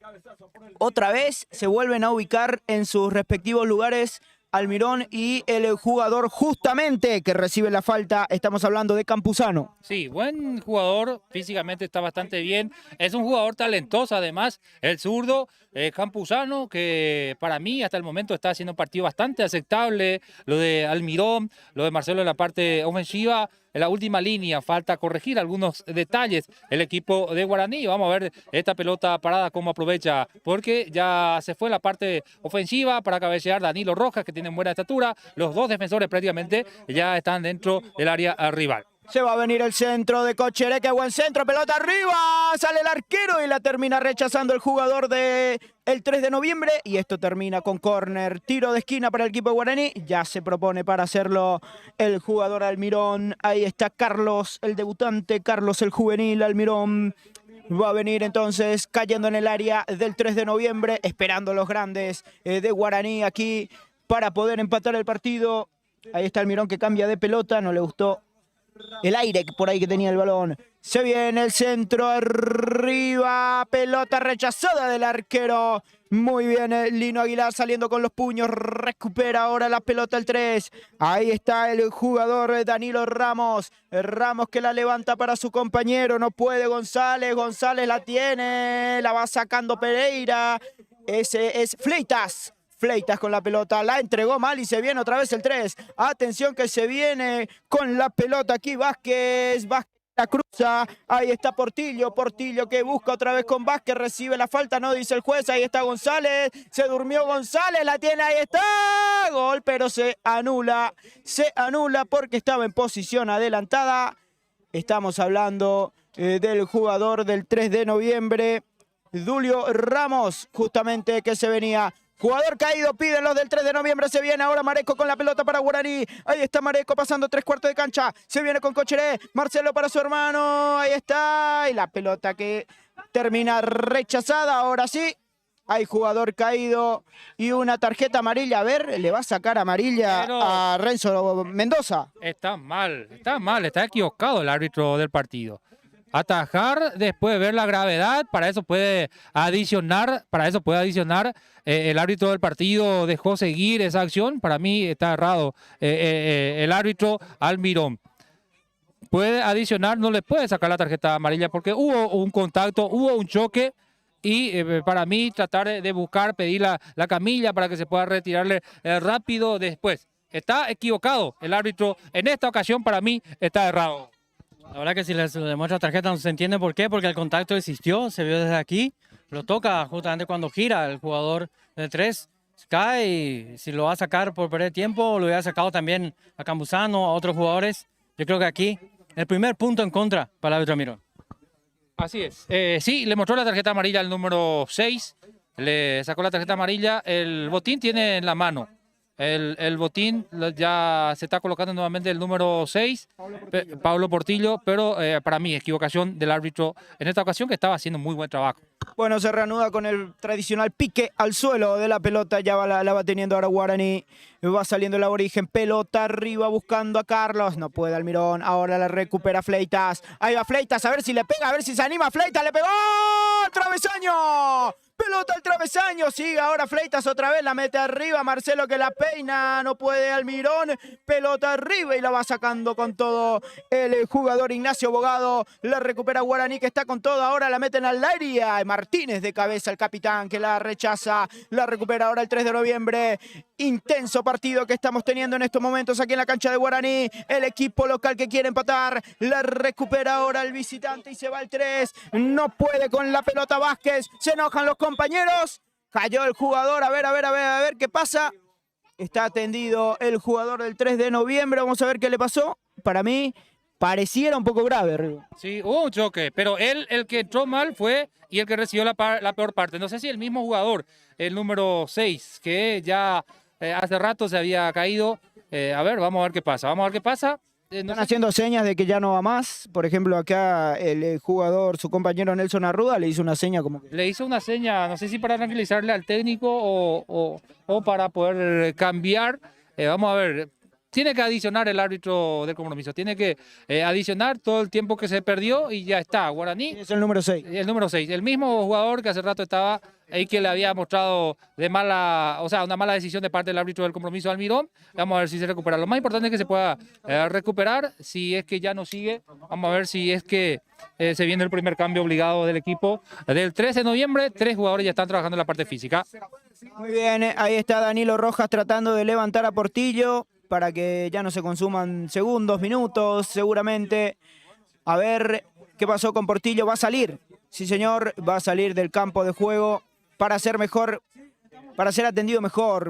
otra vez se vuelven a ubicar en sus respectivos lugares, Almirón y el jugador justamente que recibe la falta, estamos hablando de Campuzano. Sí, buen jugador, físicamente está bastante bien, es un jugador talentoso además, el zurdo Campuzano, que para mí hasta el momento está haciendo un partido bastante aceptable, lo de Almirón, lo de Marcelo en la parte ofensiva, en la última línea falta corregir algunos detalles el equipo de Guaraní. Vamos a ver esta pelota parada cómo aprovecha, porque ya se fue la parte ofensiva para cabecear Danilo Rojas, que tiene buena estatura. Los dos defensores prácticamente ya están dentro del área rival. Se va a venir el centro de Cochere, qué buen centro, pelota arriba, sale el arquero y la termina rechazando el jugador del 3 de noviembre y esto termina con córner, tiro de esquina para el equipo de Guaraní, ya se propone para hacerlo el jugador Almirón, ahí está Carlos, el debutante, Carlos el juvenil, Almirón. Va a venir entonces cayendo en el área del 3 de noviembre, esperando los grandes de Guaraní aquí para poder empatar el partido. Ahí está Almirón que cambia de pelota, no le gustó el aire por ahí que tenía el balón. Se viene el centro arriba, pelota rechazada del arquero. Muy bien, Lino Aguilar saliendo con los puños, recupera ahora la pelota el 3. Ahí está el jugador Danilo Ramos. Ramos que la levanta para su compañero, no puede González, González la tiene, la va sacando Pereira. Ese es Fleitas. Fleitas con la pelota, la entregó mal y se viene otra vez el 3. Atención que se viene con la pelota aquí Vázquez la cruza, ahí está Portillo que busca otra vez con Vázquez, recibe la falta, no dice el juez, ahí está González, se durmió González, la tiene, ahí está, gol, pero se anula porque estaba en posición adelantada. Estamos hablando del jugador del 3 de noviembre, Dulio Ramos, justamente que se venía. Jugador caído, piden los del 3 de noviembre, se viene ahora Mareco con la pelota para Guaraní, ahí está Mareco pasando 3/4 de cancha, se viene con Cocheré, Marcelo para su hermano, ahí está, y la pelota que termina rechazada, ahora sí, hay jugador caído y una tarjeta amarilla, a ver, le va a sacar amarilla a Renzo Mendoza. Está mal, está equivocado el árbitro del partido. Atajar después de ver la gravedad, para eso puede adicionar, el árbitro del partido dejó seguir esa acción, para mí está errado el árbitro Almirón. Puede adicionar, no le puede sacar la tarjeta amarilla porque hubo un contacto, hubo un choque y para mí tratar de buscar, pedir la camilla para que se pueda retirarle rápido después. Está equivocado el árbitro, en esta ocasión para mí está errado. La verdad que si les demuestra tarjeta no se entiende por qué, porque el contacto existió, se vio desde aquí, lo toca justamente cuando gira el jugador de 3, cae y si lo va a sacar por perder tiempo, lo hubiera sacado también a Campuzano, a otros jugadores. Yo creo que aquí el primer punto en contra para el árbitro Almirón. Así es. Sí, le mostró la tarjeta amarilla al número 6, le sacó la tarjeta amarilla, el botín tiene en la mano. El botín ya se está colocando nuevamente el número 6, Pablo Portillo, pero para mí, equivocación del árbitro en esta ocasión, que estaba haciendo muy buen trabajo. Bueno, se reanuda con el tradicional pique al suelo de la pelota. Ya la va teniendo ahora Guaraní. Va saliendo el aborigen. Pelota arriba buscando a Carlos. No puede Almirón. Ahora la recupera Fleitas. Ahí va Fleitas. A ver si le pega. A ver si se anima. Fleitas le pegó. ¡Travesaño! Pelota al travesaño, sigue ahora Fleitas otra vez, la mete arriba, Marcelo que la peina, no puede Almirón, pelota arriba y la va sacando con todo el jugador Ignacio Bogado, la recupera Guaraní que está con todo, ahora la meten al área, Martínez de cabeza, el capitán que la rechaza, la recupera ahora el 3 de noviembre, intenso partido que estamos teniendo en estos momentos aquí en la cancha de Guaraní, el equipo local que quiere empatar, la recupera ahora el visitante y se va el 3, no puede con la pelota Vázquez, se enojan los compañeros, cayó el jugador, a ver qué pasa. Está atendido el jugador del 3 de noviembre, vamos a ver qué le pasó. Para mí pareciera un poco grave, Rigo. Sí, hubo un choque, pero él el que entró mal fue y el que recibió la peor parte. No sé si el mismo jugador, el número 6, que ya hace rato se había caído. A ver, vamos a ver qué pasa, no Están sé haciendo señas de que ya no va más. Por ejemplo, acá el jugador, su compañero Nelson Arruda, le hizo una seña como que... Le hizo una seña, no sé si para tranquilizarle al técnico o para poder cambiar. Vamos a ver, tiene que adicionar el árbitro del compromiso, tiene que adicionar todo el tiempo que se perdió y ya está. Guaraní, Es el número 6. el número 6, el mismo jugador que hace rato estaba ahí que le había mostrado una mala decisión de parte del árbitro del compromiso Almirón. Vamos a ver si se recupera. Lo más importante es que se pueda recuperar. Si es que ya no sigue, vamos a ver si es que se viene el primer cambio obligado del equipo. Del 13 de noviembre, 3 jugadores ya están trabajando en la parte física. Muy bien, ahí está Danilo Rojas tratando de levantar a Portillo para que ya no se consuman segundos, minutos, seguramente. A ver qué pasó con Portillo. Va a salir, sí señor, va a salir del campo de juego para ser mejor, para ser atendido mejor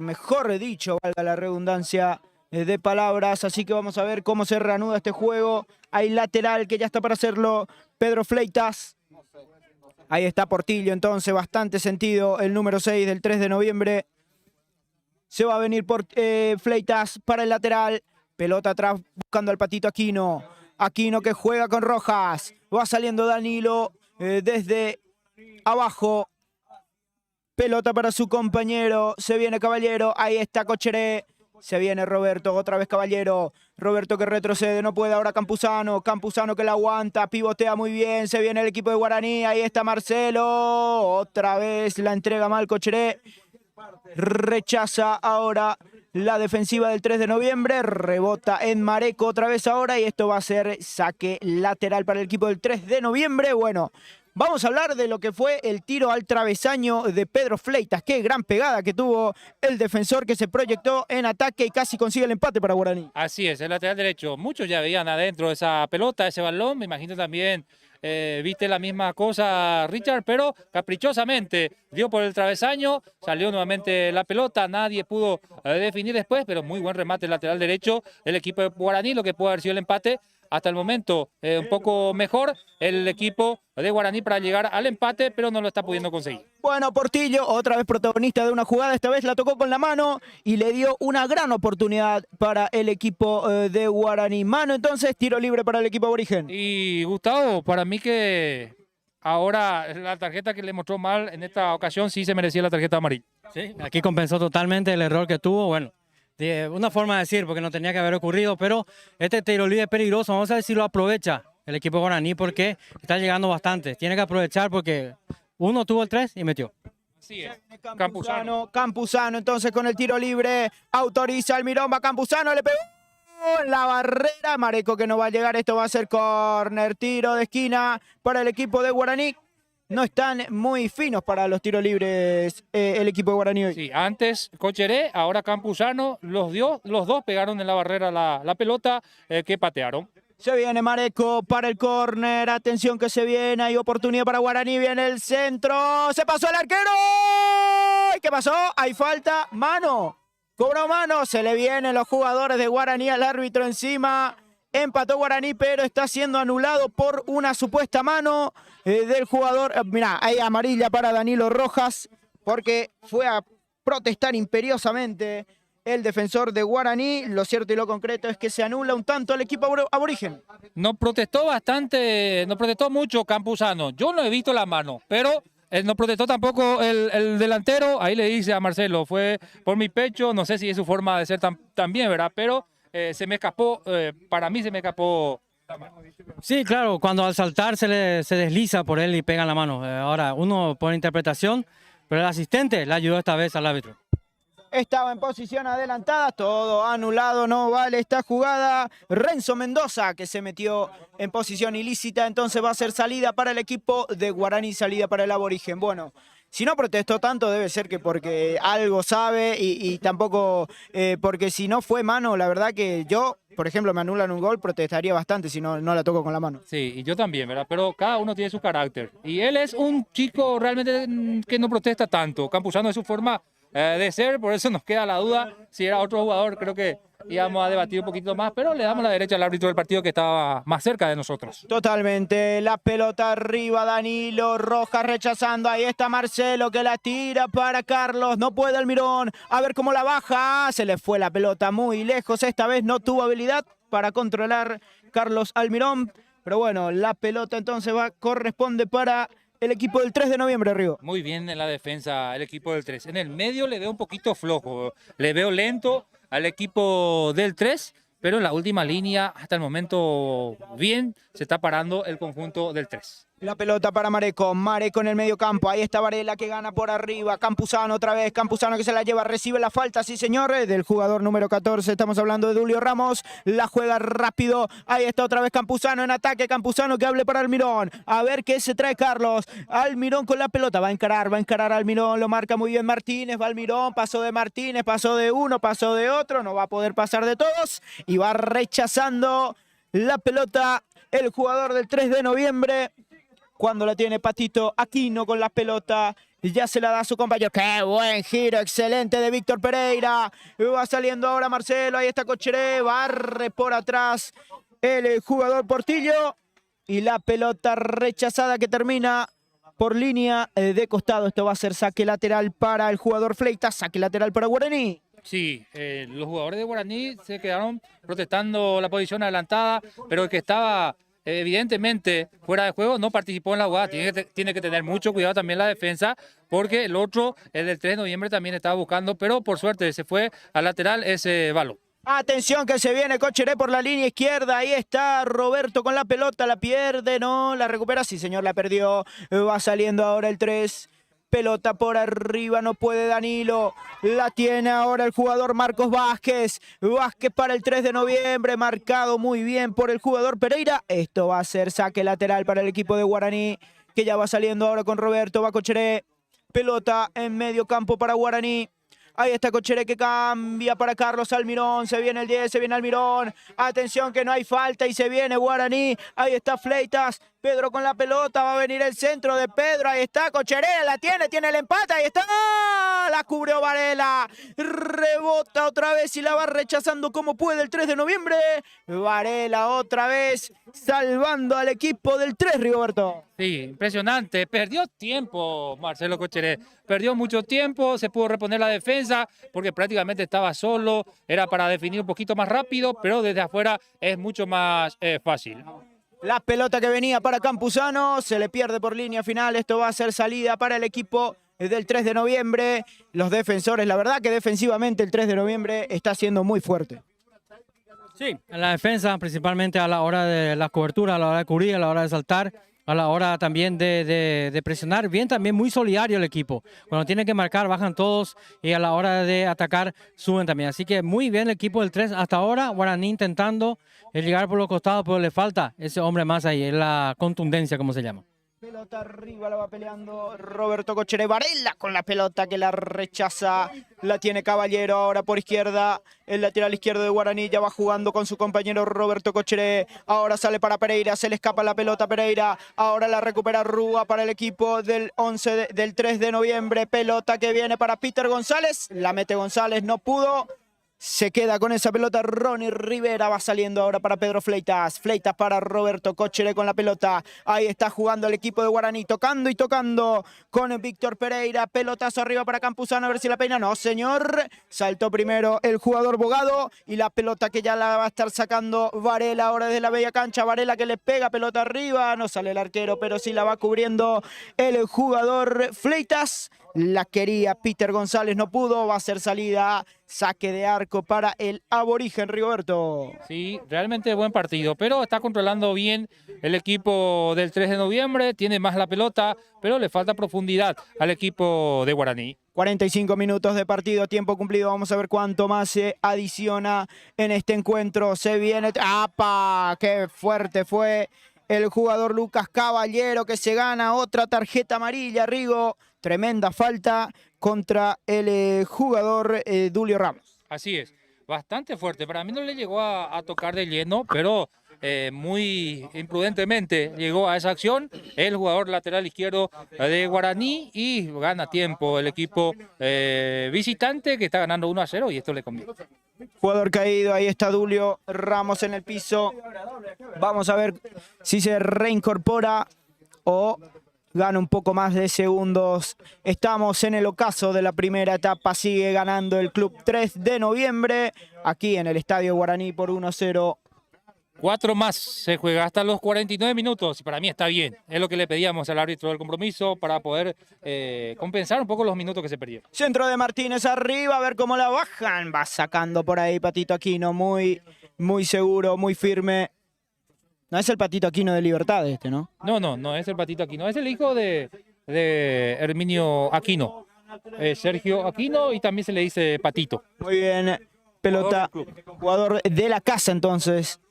dicho, valga la redundancia de palabras. Así que vamos a ver cómo se reanuda este juego. Hay lateral que ya está para hacerlo, Pedro Fleitas. Ahí está Portillo, entonces, bastante sentido, el número 6 del 3 de noviembre. Se va a venir por Fleitas para el lateral. Pelota atrás buscando al Patito Aquino. Aquino que juega con Rojas. Va saliendo Danilo desde abajo. Pelota para su compañero. Se viene Caballero. Ahí está Cocheré. Se viene Roberto. Otra vez Caballero. Roberto que retrocede. No puede ahora Campuzano. Campuzano que la aguanta. Pivotea muy bien. Se viene el equipo de Guaraní. Ahí está Marcelo. Otra vez la entrega mal Cocheré. Rechaza ahora la defensiva del 3 de noviembre. Rebota en Mareco otra vez ahora. Y esto va a ser saque lateral para el equipo del 3 de noviembre. Bueno, vamos a hablar de lo que fue el tiro al travesaño de Pedro Fleitas. Qué gran pegada que tuvo el defensor que se proyectó en ataque y casi consigue el empate para Guaraní. Así es, el lateral derecho. Muchos ya veían adentro esa pelota, ese balón. Me imagino también viste la misma cosa, Richard, pero caprichosamente dio por el travesaño, salió nuevamente la pelota, nadie pudo definir después, pero muy buen remate el lateral derecho del equipo de Guaraní, lo que puede haber sido el empate. Hasta el momento un poco mejor el equipo de Guaraní para llegar al empate, pero no lo está pudiendo conseguir. Bueno, Portillo, otra vez protagonista de una jugada, esta vez la tocó con la mano y le dio una gran oportunidad para el equipo de Guaraní. Mano, entonces, tiro libre para el equipo aborigen. Y Gustavo, para mí que ahora la tarjeta que le mostró mal en esta ocasión sí se merecía la tarjeta amarilla. Sí, aquí compensó totalmente el error que tuvo. Bueno, una forma de decir, porque no tenía que haber ocurrido, pero este tiro libre es peligroso. Vamos a ver si lo aprovecha el equipo Guaraní, porque está llegando bastante. Tiene que aprovechar porque uno tuvo el 3 y metió. Sí, Campuzano, entonces con el tiro libre, autoriza Almirón, va Campuzano, le pegó en la barrera, Mareco que no va a llegar, esto va a ser córner, tiro de esquina para el equipo de Guaraní. No están muy finos para los tiros libres el equipo de Guaraní hoy. Sí, antes Cocheré, ahora Campuzano, los dos pegaron en la barrera la pelota que patearon. Se viene Mareco para el córner, atención que se viene, hay oportunidad para Guaraní, viene el centro, se pasó el arquero. ¿Y qué pasó? Hay falta, mano, cobró mano, se le vienen los jugadores de Guaraní al árbitro encima. Empató Guaraní, pero está siendo anulado por una supuesta mano del jugador. Mirá, hay amarilla para Danilo Rojas, porque fue a protestar imperiosamente el defensor de Guaraní. Lo cierto y lo concreto es que se anula un tanto al equipo aborigen. No protestó bastante, no protestó mucho Campuzano. Yo no he visto la mano, pero no protestó tampoco el delantero. Ahí le dice a Marcelo, fue por mi pecho, no sé si es su forma de ser también, ¿verdad? Pero se me escapó, para mí se me escapó. Sí, claro, cuando al saltar se desliza por él y pega en la mano. Ahora, uno por interpretación, pero el asistente le ayudó esta vez al árbitro. Estaba en posición adelantada, todo anulado, no vale esta jugada. Renzo Mendoza, que se metió en posición ilícita, entonces va a ser salida para el equipo de Guaraní, salida para el aborigen. Bueno, si no protestó tanto debe ser que porque algo sabe y tampoco porque si no fue mano, la verdad que yo, por ejemplo, me anulan un gol, protestaría bastante si no la toco con la mano. Sí, y yo también, ¿verdad? Pero cada uno tiene su carácter. Y él es un chico realmente que no protesta tanto. Campuzano es su forma de ser, por eso nos queda la duda. Si era otro jugador, creo que íbamos a debatir un poquito más, pero le damos la derecha al árbitro del partido que estaba más cerca de nosotros. Totalmente, la pelota arriba, Danilo Rojas rechazando, ahí está Marcelo que la tira para Carlos, no puede Almirón, a ver cómo la baja, se le fue la pelota muy lejos, esta vez no tuvo habilidad para controlar Carlos Almirón, pero bueno, la pelota entonces corresponde para el equipo del 3 de noviembre, Río. Muy bien en la defensa el equipo del 3. En el medio le veo un poquito flojo, le veo lento al equipo del 3, pero en la última línea, hasta el momento, bien, se está parando el conjunto del 3. La pelota para Mareco, Mareco en el medio campo, ahí está Varela que gana por arriba, Campuzano otra vez, Campuzano que se la lleva, recibe la falta, sí señor, del jugador número 14, estamos hablando de Dulio Ramos, la juega rápido, ahí está otra vez Campuzano en ataque, Campuzano que hable para Almirón, a ver qué se trae Carlos, Almirón con la pelota, va a encarar Almirón, lo marca muy bien Martínez, va Almirón, pasó de Martínez, pasó de uno, pasó de otro, no va a poder pasar de todos, y va rechazando la pelota el jugador del 3 de noviembre, cuando la tiene Patito Aquino con la pelota, ya se la da a su compañero. ¡Qué buen giro! Excelente de Víctor Pereira. Va saliendo ahora Marcelo, ahí está Cocheré, barre por atrás el jugador Portillo. Y la pelota rechazada que termina por línea de costado. Esto va a ser saque lateral para el jugador Fleitas, saque lateral para Guaraní. Sí, los jugadores de Guaraní se quedaron protestando la posición adelantada, pero el que estaba evidentemente fuera de juego no participó en la jugada. Tiene que tener mucho cuidado también la defensa, porque el otro, el del 3 de noviembre, también estaba buscando, pero por suerte se fue al lateral ese balón. Atención que se viene Cocheré por la línea izquierda, ahí está Roberto con la pelota, la pierde, no, la recupera, sí señor, la perdió, va saliendo ahora el 3. Pelota por arriba, no puede Danilo. La tiene ahora el jugador Marcos Vázquez. Vázquez para el 3 de noviembre, marcado muy bien por el jugador Pereira. Esto va a ser saque lateral para el equipo de Guaraní, que ya va saliendo ahora con Roberto, va Cocheré. Pelota en medio campo para Guaraní. Ahí está Cocheré que cambia para Carlos Almirón. Se viene el 10, se viene Almirón. Atención que no hay falta y se viene Guaraní. Ahí está Fleitas. Pedro con la pelota. Va a venir el centro de Pedro. Ahí está Cocheré. La tiene el empate. Ahí está. La cubrió Varela. Rebota otra vez y la va rechazando como puede el 3 de noviembre. Varela otra vez salvando al equipo del 3, Rigoberto. Sí, impresionante. Perdió tiempo Marcelo Cocheré. Perdió mucho tiempo. Se pudo reponer la defensa porque prácticamente estaba solo. Era para definir un poquito más rápido, pero desde afuera es mucho más fácil. La pelota que venía para Campuzano se le pierde por línea final. Esto va a ser salida para el equipo del 3 de noviembre. Los defensores, la verdad que defensivamente el 3 de noviembre está siendo muy fuerte. Sí, en la defensa, principalmente a la hora de la cobertura, a la hora de cubrir, a la hora de saltar, a la hora también de presionar. Bien, también muy solidario el equipo. Cuando tienen que marcar, bajan todos y a la hora de atacar, suben también. Así que muy bien el equipo del 3 hasta ahora. Guaraní intentando llegar por los costados, pero le falta ese hombre más ahí, es la contundencia, como se llama. Pelota arriba, la va peleando Roberto Cocheré. Varela con la pelota que la rechaza. La tiene Caballero ahora por izquierda. El lateral izquierdo de Guaraní ya va jugando con su compañero Roberto Cocheré. Ahora sale para Pereira, se le escapa la pelota a Pereira. Ahora la recupera Rúa para el equipo del 11 del 3 de noviembre. Pelota que viene para Peter González. La mete González, no pudo. Se queda con esa pelota Ronnie Rivera, va saliendo ahora para Pedro Fleitas. Fleitas para Roberto Cochere con la pelota. Ahí está jugando el equipo de Guaraní, tocando y tocando con Víctor Pereira. Pelotazo arriba para Campuzano, a ver si la peina. No, señor. Saltó primero el jugador Bogado y la pelota que ya la va a estar sacando Varela ahora desde la bella cancha. Varela que le pega pelota arriba. No sale el arquero, pero sí la va cubriendo el jugador Fleitas. La quería Peter González, no pudo, va a ser salida, saque de arco para el aborigen Rigoberto. Sí, realmente buen partido, pero está controlando bien el equipo del 3 de noviembre, tiene más la pelota, pero le falta profundidad al equipo de Guaraní. 45 minutos de partido, tiempo cumplido, vamos a ver cuánto más se adiciona en este encuentro. Se viene, ¡apa! ¡Qué fuerte fue el jugador Lucas Caballero que se gana otra tarjeta amarilla, Rigo! Tremenda falta contra el jugador Dulio Ramos. Así es, bastante fuerte. Para mí no le llegó a tocar de lleno, pero muy imprudentemente llegó a esa acción el jugador lateral izquierdo de Guaraní y gana tiempo el equipo visitante que está ganando 1-0 y esto le conviene. Jugador caído, ahí está Dulio Ramos en el piso. Vamos a ver si se reincorpora o gana un poco más de segundos. Estamos en el ocaso de la primera etapa. Sigue ganando el club 3 de noviembre aquí en el Estadio Guaraní por 1-0. 4 más se juega hasta los 49 minutos y para mí está bien. Es lo que le pedíamos al árbitro del compromiso para poder compensar un poco los minutos que se perdieron. Centro de Martínez arriba, a ver cómo la bajan. Va sacando por ahí Patito Aquino, muy seguro, muy firme. No es el Patito Aquino de Libertad este, ¿no? No es el Patito Aquino, es el hijo de Herminio Aquino. Sergio Aquino y también se le dice Patito. Muy bien, pelota, jugador de la casa entonces.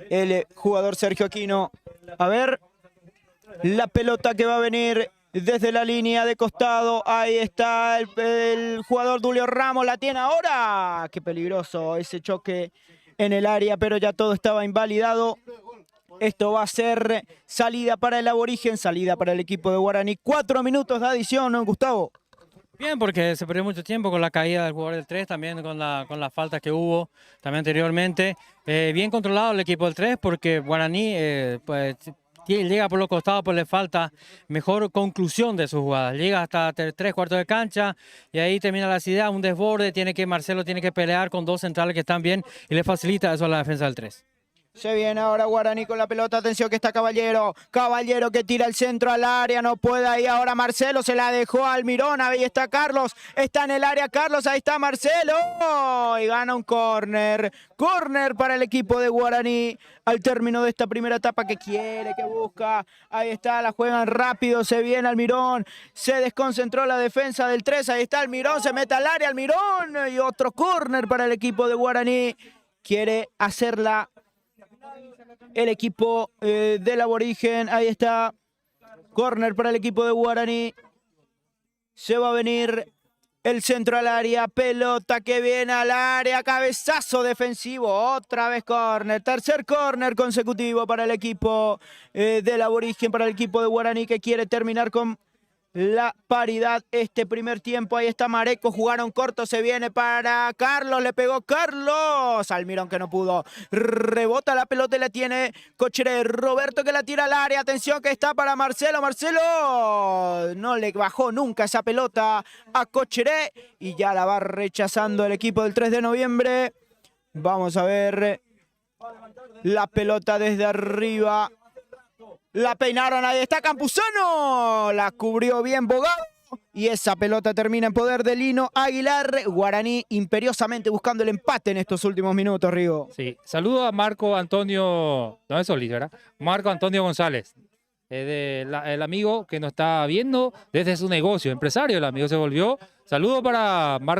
El jugador Sergio Aquino. A ver, la pelota que va a venir desde la línea de costado. Ahí está el jugador Dulio Ramos, la tiene ahora. Qué peligroso ese choque en el área, pero ya todo estaba invalidado. Esto va a ser salida para el aborigen, salida para el equipo de Guaraní. 4 minutos de adición, ¿no, Gustavo? Bien, porque se perdió mucho tiempo con la caída del jugador del 3, también con la falta que hubo también anteriormente. Bien controlado el equipo del 3 porque Guaraní pues, llega por los costados, pues le falta mejor conclusión de sus jugadas. Llega hasta 3/4 de cancha y ahí termina la idea, un desborde, Marcelo tiene que pelear con 2 centrales que están bien y le facilita eso a la defensa del 3. Se viene ahora Guaraní con la pelota, atención que está Caballero. Caballero que tira el centro al área, no puede ahí ahora Marcelo, se la dejó a Almirón, ahí está Carlos, está en el área Carlos, ahí está Marcelo y gana un córner. Córner para el equipo de Guaraní al término de esta primera etapa que quiere, que busca. Ahí está, la juegan rápido, se viene Almirón, se desconcentró la defensa del 3, ahí está Almirón, se mete al área Almirón y otro córner para el equipo de Guaraní. Quiere hacerla el equipo del aborigen, ahí está, córner para el equipo de Guaraní. Se va a venir el centro al área, pelota que viene al área, cabezazo defensivo, otra vez córner, tercer córner consecutivo para el equipo del aborigen, para el equipo de Guaraní que quiere terminar con la paridad este primer tiempo. Ahí está Mareco, jugaron corto, se viene para Carlos, le pegó Carlos, Almirón que no pudo, rebota la pelota y la tiene Cochere, Roberto que la tira al área, atención que está para Marcelo, Marcelo no le bajó nunca esa pelota a Cochere y ya la va rechazando el equipo del 3 de noviembre. Vamos a ver la pelota desde arriba. La peinaron, ahí está Campuzano, la cubrió bien Bogado y esa pelota termina en poder de Lino Aguilar. Guaraní imperiosamente buscando el empate en estos últimos minutos, Rigo. Sí, saludo a Marco Antonio, no es Solís, ¿verdad? Marco Antonio González, el amigo que nos está viendo desde su negocio, empresario, el amigo se volvió. Saludo para Marco.